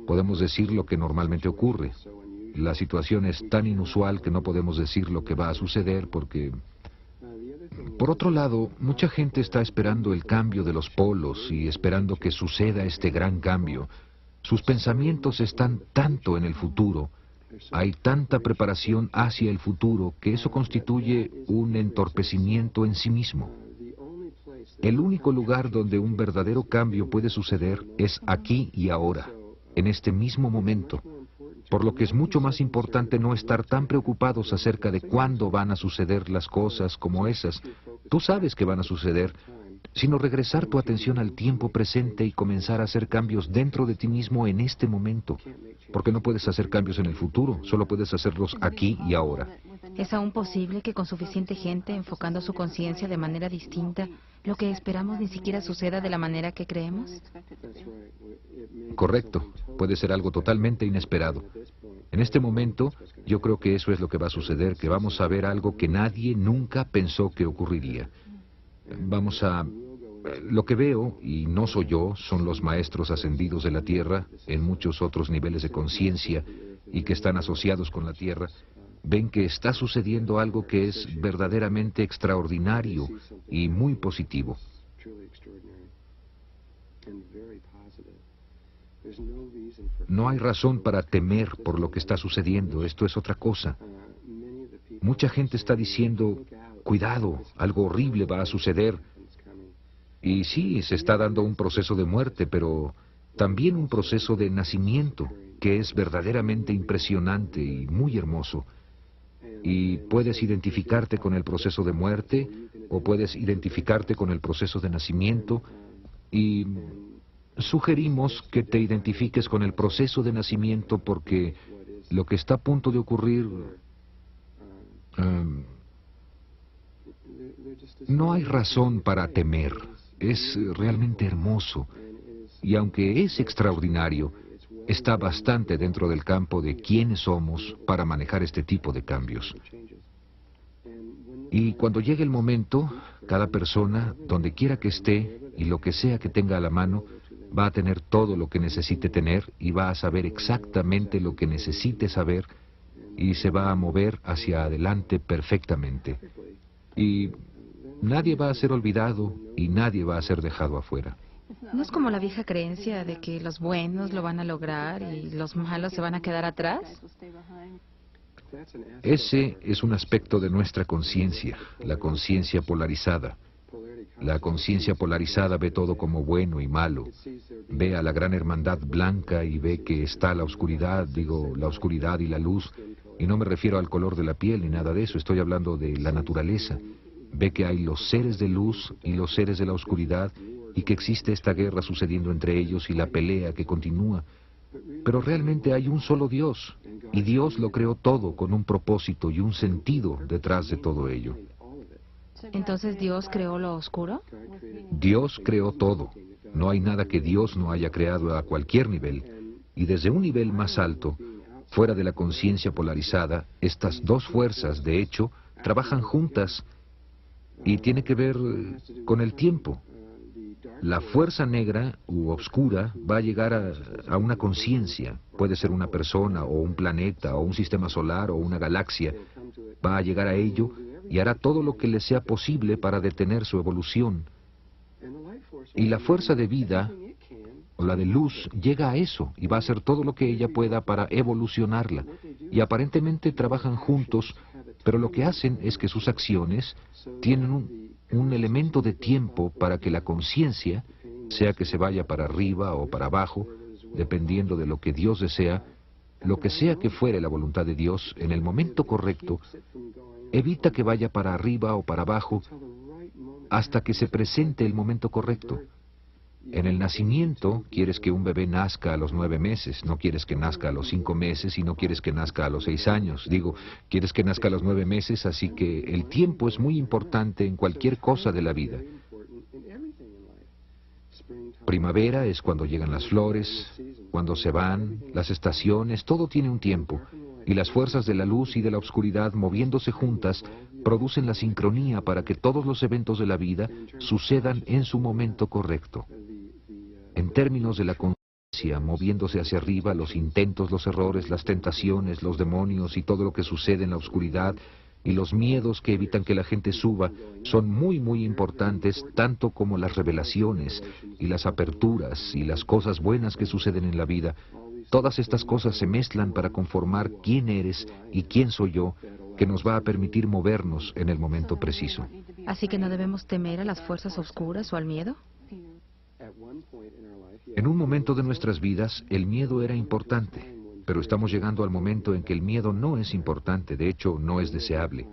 Podemos decir lo que normalmente ocurre. La situación es tan inusual que no podemos decir lo que va a suceder porque... Por otro lado, mucha gente está esperando el cambio de los polos y esperando que suceda este gran cambio. Sus pensamientos están tanto en el futuro, hay tanta preparación hacia el futuro que eso constituye un entorpecimiento en sí mismo. El único lugar donde un verdadero cambio puede suceder es aquí y ahora, en este mismo momento. Por lo que es mucho más importante no estar tan preocupados acerca de cuándo van a suceder las cosas como esas. Tú sabes que van a suceder, sino regresar tu atención al tiempo presente y comenzar a hacer cambios dentro de ti mismo en este momento. Porque no puedes hacer cambios en el futuro, solo puedes hacerlos aquí y ahora. ¿Es aún posible que con suficiente gente enfocando su conciencia de manera distinta, lo que esperamos ni siquiera suceda de la manera que creemos? Correcto, puede ser algo totalmente inesperado. En este momento, yo creo que eso es lo que va a suceder, que vamos a ver algo que nadie nunca pensó que ocurriría. Lo que veo, y no soy yo, son los maestros ascendidos de la Tierra, en muchos otros niveles de conciencia, y que están asociados con la Tierra, ven que está sucediendo algo que es verdaderamente extraordinario y muy positivo. No hay razón para temer por lo que está sucediendo, esto es otra cosa. Mucha gente está diciendo, cuidado, algo horrible va a suceder. Y sí, se está dando un proceso de muerte, pero también un proceso de nacimiento, que es verdaderamente impresionante y muy hermoso. Y puedes identificarte con el proceso de muerte, o puedes identificarte con el proceso de nacimiento, y sugerimos que te identifiques con el proceso de nacimiento porque lo que está a punto de ocurrir... no hay razón para temer. Es realmente hermoso. Y aunque es extraordinario, está bastante dentro del campo de quiénes somos para manejar este tipo de cambios. Y cuando llegue el momento, Cada persona, donde quiera que esté y lo que sea que tenga a la mano, va a tener todo lo que necesite tener y va a saber exactamente lo que necesite saber y se va a mover hacia adelante perfectamente. Y nadie va a ser olvidado y nadie va a ser dejado afuera. ¿No es como la vieja creencia de que los buenos lo van a lograr y los malos se van a quedar atrás? Ese es un aspecto de nuestra conciencia, la conciencia polarizada. La conciencia polarizada ve todo como bueno y malo. Ve a la gran hermandad blanca y ve que está la oscuridad, digo, la oscuridad y la luz. Y no me refiero al color de la piel ni nada de eso, estoy hablando de la naturaleza. Ve que hay los seres de luz y los seres de la oscuridad y que existe esta guerra sucediendo entre ellos y la pelea que continúa. Pero realmente hay un solo Dios, y Dios lo creó todo con un propósito y un sentido detrás de todo ello. ¿Entonces Dios creó lo oscuro? Dios creó todo. No hay nada que Dios no haya creado a cualquier nivel. Y desde un nivel más alto, fuera de la conciencia polarizada, estas dos fuerzas, de hecho, trabajan juntas y tiene que ver con el tiempo. La fuerza negra u oscura va a llegar a una conciencia. Puede ser una persona o un planeta o un sistema solar o una galaxia. Va a llegar a ello y hará todo lo que le sea posible para detener su evolución. Y la fuerza de vida, o la de luz, llega a eso y va a hacer todo lo que ella pueda para evolucionarla. Y aparentemente trabajan juntos, pero lo que hacen es que sus acciones tienen un elemento de tiempo para que la conciencia, sea que se vaya para arriba o para abajo, dependiendo de lo que Dios desea, lo que sea que fuere la voluntad de Dios, en el momento correcto, evita que vaya para arriba o para abajo hasta que se presente el momento correcto. En el nacimiento, quieres que un bebé nazca a los 9 meses, no quieres que nazca a los 5 meses y no quieres que nazca a los 6 años. Digo, quieres que nazca a los 9 meses, así que el tiempo es muy importante en cualquier cosa de la vida. Primavera es cuando llegan las flores, cuando se van, las estaciones, todo tiene un tiempo. Y las fuerzas de la luz y de la oscuridad moviéndose juntas producen la sincronía para que todos los eventos de la vida sucedan en su momento correcto. En términos de la conciencia, moviéndose hacia arriba, los intentos, los errores, las tentaciones, los demonios y todo lo que sucede en la oscuridad y los miedos que evitan que la gente suba son muy, muy importantes, tanto como las revelaciones y las aperturas y las cosas buenas que suceden en la vida. Todas estas cosas se mezclan para conformar quién eres y quién soy yo, que nos va a permitir movernos en el momento preciso. ¿Así que no debemos temer a las fuerzas oscuras o al miedo? En un momento de nuestras vidas, el miedo era importante, pero estamos llegando al momento en que el miedo no es importante, de hecho, no es deseable.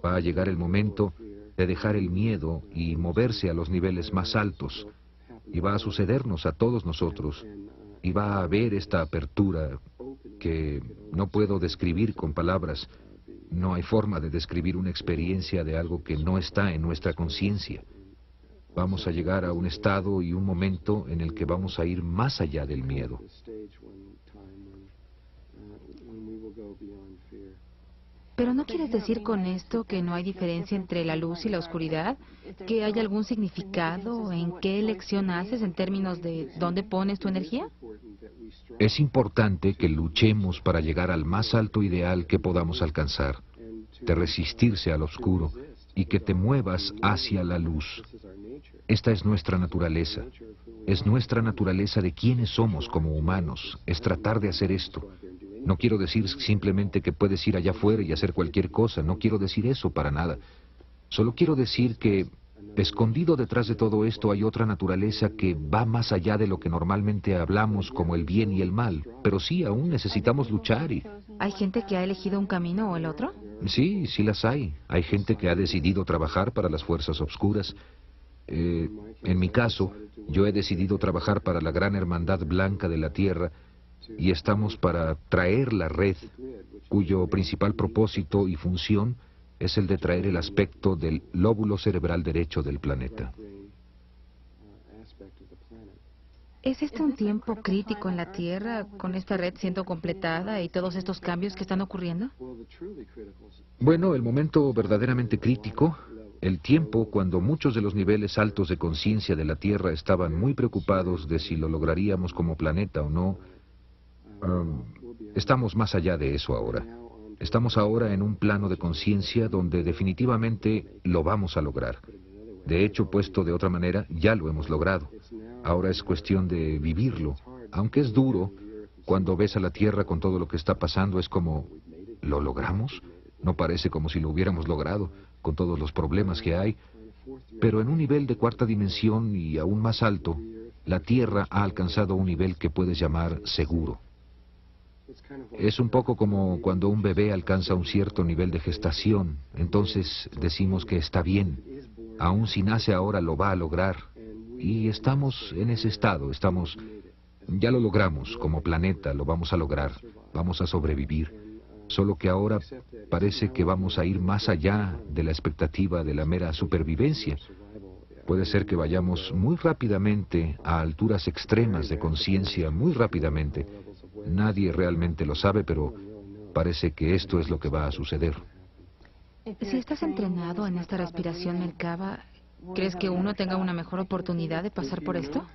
Va a llegar el momento de dejar el miedo y moverse a los niveles más altos, y va a sucedernos a todos nosotros, y va a haber esta apertura que no puedo describir con palabras. No hay forma de describir una experiencia de algo que no está en nuestra conciencia. Vamos a llegar a un estado y un momento en el que vamos a ir más allá del miedo. ¿Pero no quieres decir con esto que no hay diferencia entre la luz y la oscuridad? ¿Que hay algún significado en qué elección haces en términos de dónde pones tu energía? Es importante que luchemos para llegar al más alto ideal que podamos alcanzar, de resistirse al oscuro y que te muevas hacia la luz. Esta es nuestra naturaleza. Es nuestra naturaleza de quiénes somos como humanos. Es tratar de hacer esto. No quiero decir simplemente que puedes ir allá afuera y hacer cualquier cosa. No quiero decir eso para nada. Solo quiero decir que escondido detrás de todo esto hay otra naturaleza que va más allá de lo que normalmente hablamos como el bien y el mal. Pero sí, aún necesitamos luchar y... ¿Hay gente que ha elegido un camino o el otro? Sí, sí las hay. Hay gente que ha decidido trabajar para las fuerzas oscuras. En mi caso, yo he decidido trabajar para la gran hermandad blanca de la Tierra y estamos para traer la red, cuyo principal propósito y función es el de traer el aspecto del lóbulo cerebral derecho del planeta. ¿Es este un tiempo crítico en la Tierra, con esta red siendo completada y todos estos cambios que están ocurriendo? Bueno, el momento verdaderamente crítico El tiempo cuando muchos de los niveles altos de conciencia de la Tierra estaban muy preocupados de si lo lograríamos como planeta o no, estamos más allá de eso ahora. Estamos ahora en un plano de conciencia donde definitivamente lo vamos a lograr. De hecho, puesto de otra manera, ya lo hemos logrado. Ahora es cuestión de vivirlo. Aunque es duro, cuando ves a la Tierra con todo lo que está pasando, es como, ¿lo logramos? No parece como si lo hubiéramos logrado, con todos los problemas que hay. Pero en un nivel de cuarta dimensión y aún más alto, la Tierra ha alcanzado un nivel que puedes llamar seguro. Es un poco como cuando un bebé alcanza un cierto nivel de gestación, entonces decimos que está bien. Aún si nace ahora lo va a lograr. Y estamos en ese estado, ya lo logramos como planeta, lo vamos a lograr, vamos a sobrevivir. Solo que ahora parece que vamos a ir más allá de la expectativa de la mera supervivencia. Puede ser que vayamos muy rápidamente a alturas extremas de conciencia, muy rápidamente. Nadie realmente lo sabe, pero parece que esto es lo que va a suceder. Si estás entrenado en esta respiración Merkaba, ¿crees que uno tenga una mejor oportunidad de pasar por esto?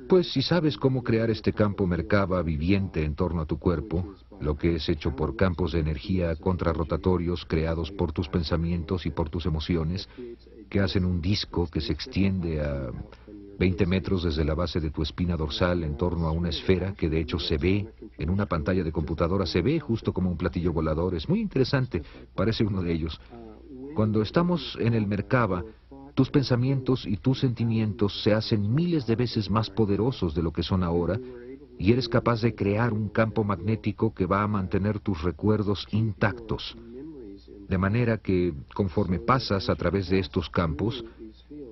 Pues si sabes cómo crear este campo Merkaba viviente en torno a tu cuerpo, lo que es hecho por campos de energía contrarrotatorios creados por tus pensamientos y por tus emociones, que hacen un disco que se extiende a 20 metros desde la base de tu espina dorsal en torno a una esfera que de hecho se ve en una pantalla de computadora, se ve justo como un platillo volador. Es muy interesante, parece uno de ellos. Cuando estamos en el Merkaba, tus pensamientos y tus sentimientos se hacen miles de veces más poderosos de lo que son ahora, y eres capaz de crear un campo magnético que va a mantener tus recuerdos intactos. De manera que, conforme pasas a través de estos campos,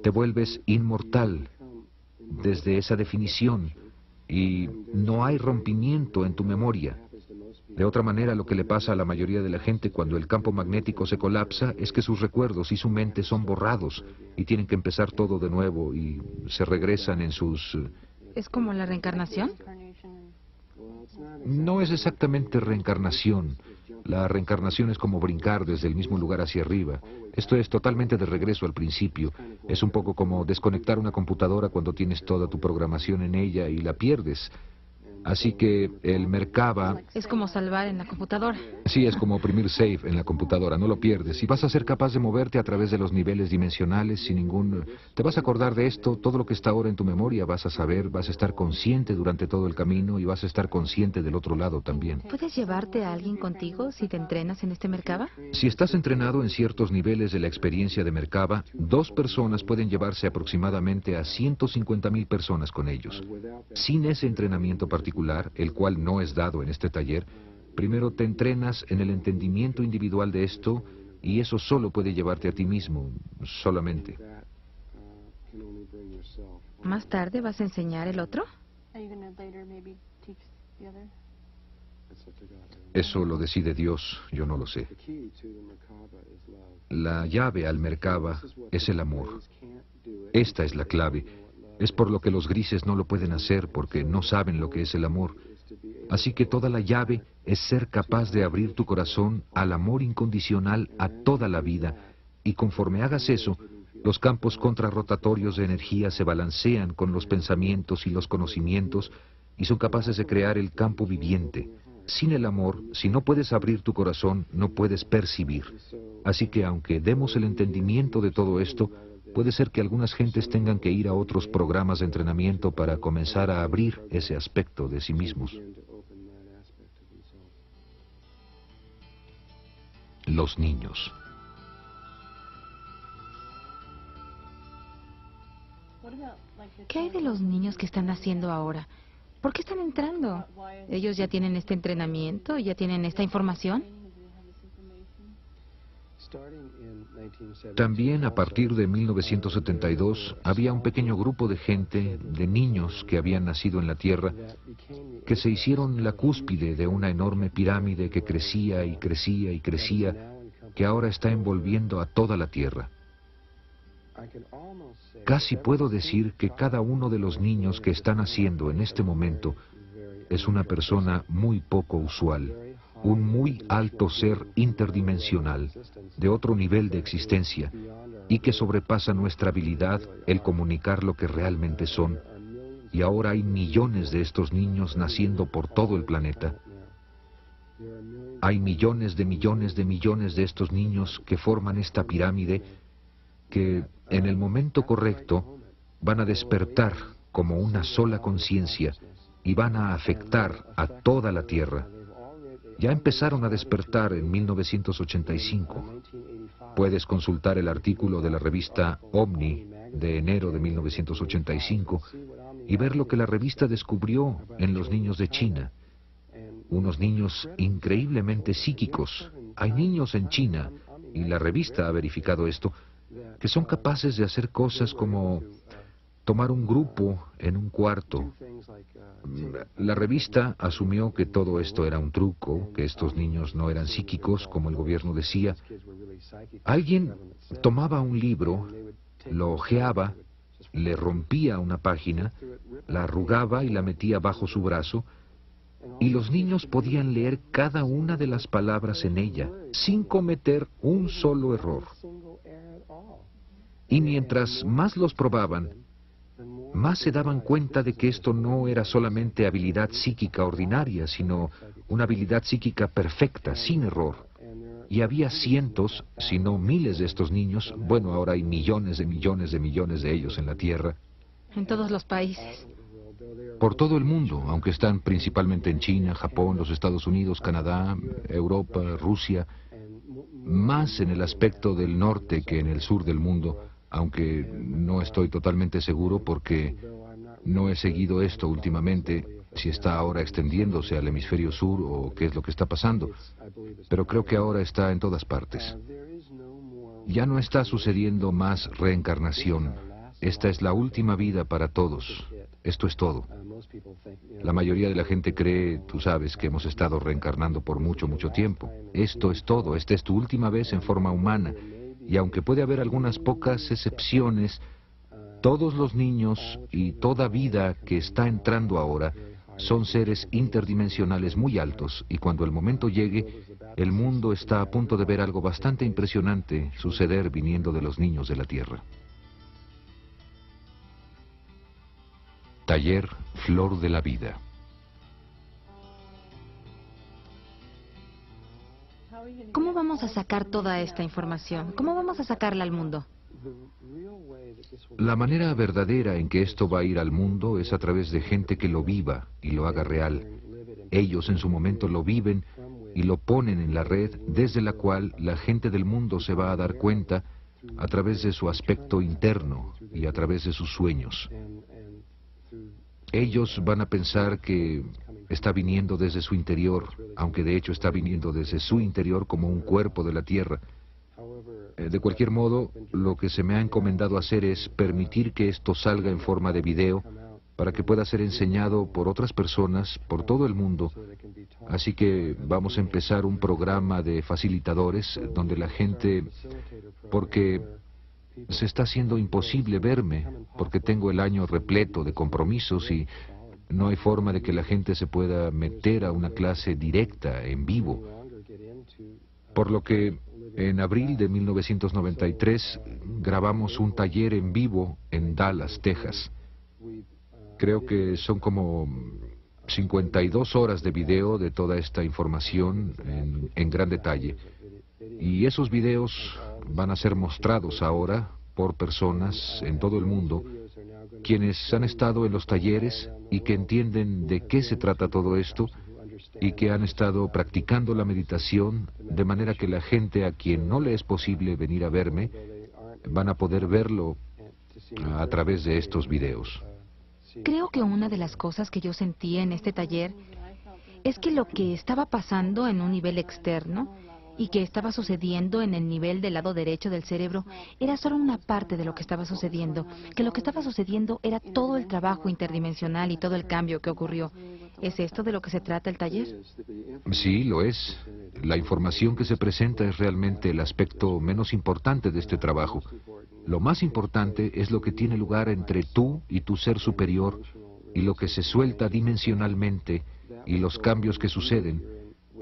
te vuelves inmortal desde esa definición, y no hay rompimiento en tu memoria. De otra manera, lo que le pasa a la mayoría de la gente cuando el campo magnético se colapsa es que sus recuerdos y su mente son borrados y tienen que empezar todo de nuevo y se regresan en sus... ¿Es como la reencarnación? No es exactamente reencarnación. La reencarnación es como brincar desde el mismo lugar hacia arriba. Esto es totalmente de regreso al principio. Es un poco como desconectar una computadora cuando tienes toda tu programación en ella y la pierdes. Así que el Merkaba... Es como salvar en la computadora. Sí, es como oprimir save en la computadora, no lo pierdes. Y vas a ser capaz de moverte a través de los niveles dimensionales sin ningún... Te vas a acordar de esto, todo lo que está ahora en tu memoria, vas a saber, vas a estar consciente durante todo el camino y vas a estar consciente del otro lado también. ¿Puedes llevarte a alguien contigo si te entrenas en este Merkaba? Si estás entrenado en ciertos niveles de la experiencia de Merkaba, 2 personas pueden llevarse aproximadamente a 150,000 personas con ellos. Sin ese entrenamiento particular, el cual no es dado en este taller, primero te entrenas en el entendimiento individual de esto, y eso solo puede llevarte a ti mismo, solamente. ¿Más tarde vas a enseñar el otro? Eso lo decide Dios, yo no lo sé. La llave al Merkaba es el amor. Esta es la clave. Es por lo que los grises no lo pueden hacer, porque no saben lo que es el amor. Así que toda la llave es ser capaz de abrir tu corazón al amor incondicional a toda la vida, y conforme hagas eso, los campos contrarrotatorios de energía se balancean con los pensamientos y los conocimientos, y son capaces de crear el campo viviente. Sin el amor, si no puedes abrir tu corazón, no puedes percibir. Así que aunque demos el entendimiento de todo esto, puede ser que algunas gentes tengan que ir a otros programas de entrenamiento para comenzar a abrir ese aspecto de sí mismos. Los niños. ¿Qué hay de los niños que están naciendo ahora? ¿Por qué están entrando? ¿Ellos ya tienen este entrenamiento? ¿Ya tienen esta información? También a partir de 1972 había un pequeño grupo de gente, de niños que habían nacido en la Tierra, que se hicieron la cúspide de una enorme pirámide que crecía y crecía y crecía, que ahora está envolviendo a toda la Tierra. Casi puedo decir que cada uno de los niños que están naciendo en este momento es una persona muy poco usual, un muy alto ser interdimensional, de otro nivel de existencia, y que sobrepasa nuestra habilidad el comunicar lo que realmente son. Y ahora hay millones de estos niños naciendo por todo el planeta. Hay millones de millones de millones de estos niños que forman esta pirámide que, en el momento correcto, van a despertar como una sola conciencia y van a afectar a toda la Tierra. Ya empezaron a despertar en 1985. Puedes consultar el artículo de la revista Omni de enero de 1985 y ver lo que la revista descubrió en los niños de China. Unos niños increíblemente psíquicos. Hay niños en China, y la revista ha verificado esto, que son capaces de hacer cosas como tomar un grupo en un cuarto. La revista asumió que todo esto era un truco, que estos niños no eran psíquicos, como el gobierno decía. Alguien tomaba un libro, lo hojeaba, le rompía una página, la arrugaba y la metía bajo su brazo, y los niños podían leer cada una de las palabras en ella, sin cometer un solo error. Y mientras más los probaban, más se daban cuenta de que esto no era solamente habilidad psíquica ordinaria, sino una habilidad psíquica perfecta, sin error. Y había cientos, si no miles de estos niños, bueno, ahora hay millones de millones de millones de ellos en la Tierra. En todos los países. Por todo el mundo, aunque están principalmente en China, Japón, los Estados Unidos, Canadá, Europa, Rusia, más en el aspecto del norte que en el sur del mundo, aunque no estoy totalmente seguro porque no he seguido esto últimamente, si está ahora extendiéndose al hemisferio sur o qué es lo que está pasando, pero creo que ahora está en todas partes. Ya no está sucediendo más reencarnación. Esta es la última vida para todos. Esto es todo. La mayoría de la gente cree, tú sabes, que hemos estado reencarnando por mucho, mucho tiempo. Esto es todo. Esta es tu última vez en forma humana. Y aunque puede haber algunas pocas excepciones, todos los niños y toda vida que está entrando ahora son seres interdimensionales muy altos, y cuando el momento llegue, el mundo está a punto de ver algo bastante impresionante suceder viniendo de los niños de la Tierra. Taller Flor de la Vida. ¿Cómo vamos a sacar toda esta información? ¿Cómo vamos a sacarla al mundo? La manera verdadera en que esto va a ir al mundo es a través de gente que lo viva y lo haga real. Ellos en su momento lo viven y lo ponen en la red, desde la cual la gente del mundo se va a dar cuenta a través de su aspecto interno y a través de sus sueños. Ellos van a pensar que está viniendo desde su interior, aunque de hecho está viniendo desde su interior como un cuerpo de la Tierra. De cualquier modo, lo que se me ha encomendado hacer es permitir que esto salga en forma de video para que pueda ser enseñado por otras personas por todo el mundo. Así que vamos a empezar un programa de facilitadores donde la gente, porque se está haciendo imposible verme, porque tengo el año repleto de compromisos y no hay forma de que la gente se pueda meter a una clase directa, en vivo. Por lo que en abril de 1993 grabamos un taller en vivo en Dallas, Texas. Creo que son como 52 horas de video de toda esta información en gran detalle. Y esos videos van a ser mostrados ahora por personas en todo el mundo quienes han estado en los talleres y que entienden de qué se trata todo esto y que han estado practicando la meditación, de manera que la gente a quien no le es posible venir a verme van a poder verlo a través de estos videos. Creo que una de las cosas que yo sentí en este taller es que lo que estaba pasando en un nivel externo y que estaba sucediendo en el nivel del lado derecho del cerebro era solo una parte de lo que estaba sucediendo, que lo que estaba sucediendo era todo el trabajo interdimensional y todo el cambio que ocurrió. ¿Es esto de lo que se trata el taller? Sí, lo es. La información que se presenta es realmente el aspecto menos importante de este trabajo. Lo más importante es lo que tiene lugar entre tú y tu ser superior y lo que se suelta dimensionalmente y los cambios que suceden.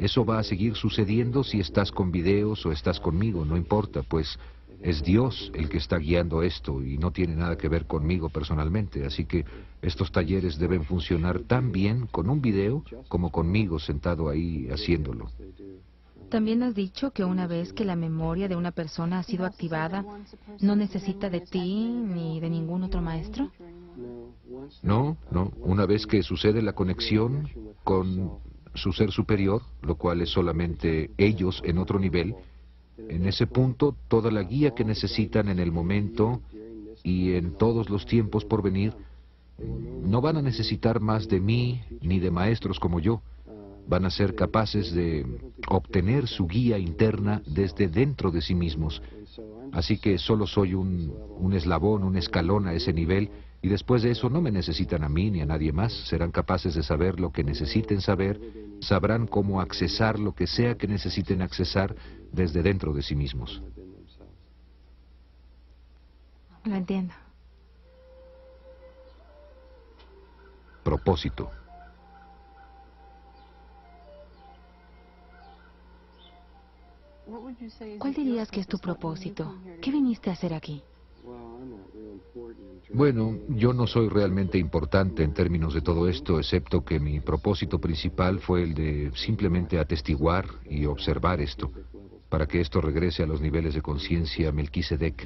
Eso va a seguir sucediendo si estás con videos o estás conmigo, no importa, pues es Dios el que está guiando esto y no tiene nada que ver conmigo personalmente. Así que estos talleres deben funcionar tan bien con un video como conmigo sentado ahí haciéndolo. También has dicho que una vez que la memoria de una persona ha sido activada, no necesita de ti ni de ningún otro maestro. No, no. Una vez que sucede la conexión con su ser superior, lo cual es solamente ellos en otro nivel, en ese punto toda la guía que necesitan en el momento y en todos los tiempos por venir, no van a necesitar más de mí ni de maestros como yo. Van a ser capaces de obtener su guía interna desde dentro de sí mismos. Así que solo soy un eslabón, un escalón a ese nivel, y después de eso no me necesitan a mí ni a nadie más. Serán capaces de saber lo que necesiten saber, sabrán cómo accesar lo que sea que necesiten accesar desde dentro de sí mismos. Lo entiendo. Propósito. ¿Cuál dirías que es tu propósito? ¿Qué viniste a hacer aquí? Bueno, yo no soy realmente importante en términos de todo esto, excepto que mi propósito principal fue el de simplemente atestiguar y observar esto, para que esto regrese a los niveles de conciencia Melquisedec,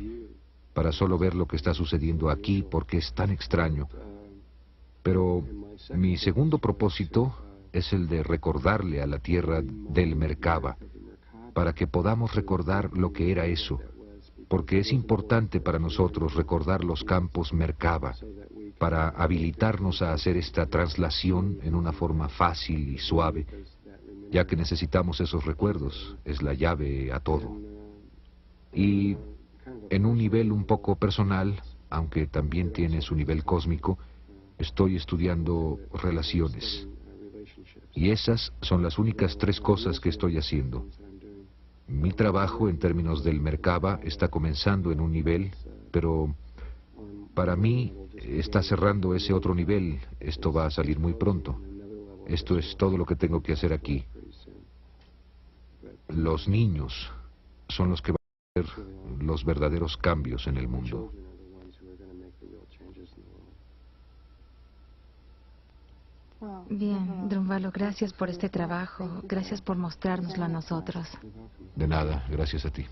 para solo ver lo que está sucediendo aquí, porque es tan extraño. Pero mi segundo propósito es el de recordarle a la tierra del Merkaba, para que podamos recordar lo que era eso, porque es importante para nosotros recordar los campos Merkaba, para habilitarnos a hacer esta traslación en una forma fácil y suave, ya que necesitamos esos recuerdos, es la llave a todo. Y en un nivel un poco personal, aunque también tiene su nivel cósmico, estoy estudiando relaciones. Y esas son las únicas 3 cosas que estoy haciendo. Mi trabajo en términos del Merkaba está comenzando en un nivel, pero para mí está cerrando ese otro nivel. Esto va a salir muy pronto. Esto es todo lo que tengo que hacer aquí. Los niños son los que van a hacer los verdaderos cambios en el mundo. Bien, Drunvalo, gracias por este trabajo. Gracias por mostrárnoslo a nosotros. De nada, gracias a ti.